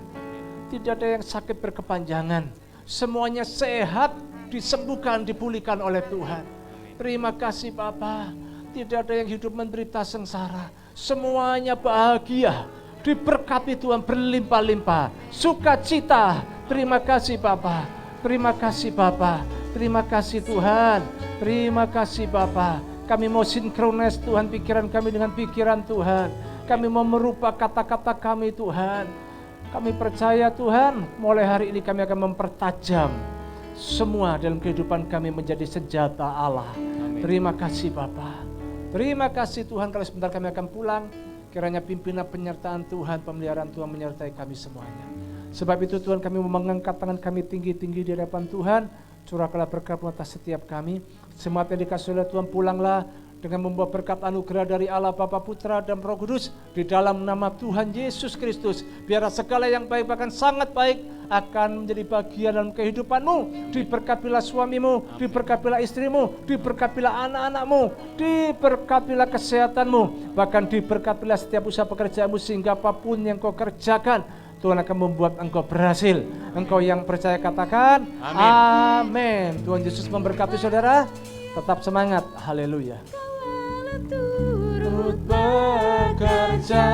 Tidak ada yang sakit berkepanjangan, semuanya sehat, disembuhkan, dipulihkan oleh Tuhan. Terima kasih Bapa. Tidak ada yang hidup menderita sengsara, semuanya bahagia, diberkati Tuhan berlimpah-limpah, sukacita. Terima kasih Bapa, terima kasih Bapa, terima kasih Tuhan, terima kasih Bapa. Kami mau sinkronis Tuhan pikiran kami dengan pikiran Tuhan. Kami mau merubah kata-kata kami Tuhan. Kami percaya Tuhan, mulai hari ini kami akan mempertajam semua dalam kehidupan kami menjadi senjata Allah. Amin. Terima kasih Bapa. Terima kasih Tuhan, kalau sebentar kami akan pulang, kiranya pimpinan penyertaan Tuhan, pemeliharaan Tuhan menyertai kami semuanya. Sebab itu Tuhan, kami mau mengangkat tangan kami tinggi-tinggi di hadapan Tuhan. Curahkanlah berkat atas setiap kami. Semua yang dikasih oleh Tuhan, pulanglah dengan membawa berkat anugerah dari Allah Bapa, Putra dan Roh Kudus di dalam nama Tuhan Yesus Kristus. Biarlah segala yang baik, bahkan sangat baik, akan menjadi bagian dalam kehidupanmu. Diberkatilah suamimu, diberkatilah istrimu, diberkatilah anak-anakmu, diberkatilah kesehatanmu, bahkan diberkatilah setiap usaha pekerjaanmu, sehingga apapun yang kau kerjakan, Tuhan akan membuat engkau berhasil. Engkau yang percaya katakan amin. Tuhan Yesus memberkati saudara. Tetap semangat. Haleluya. Turut bekerja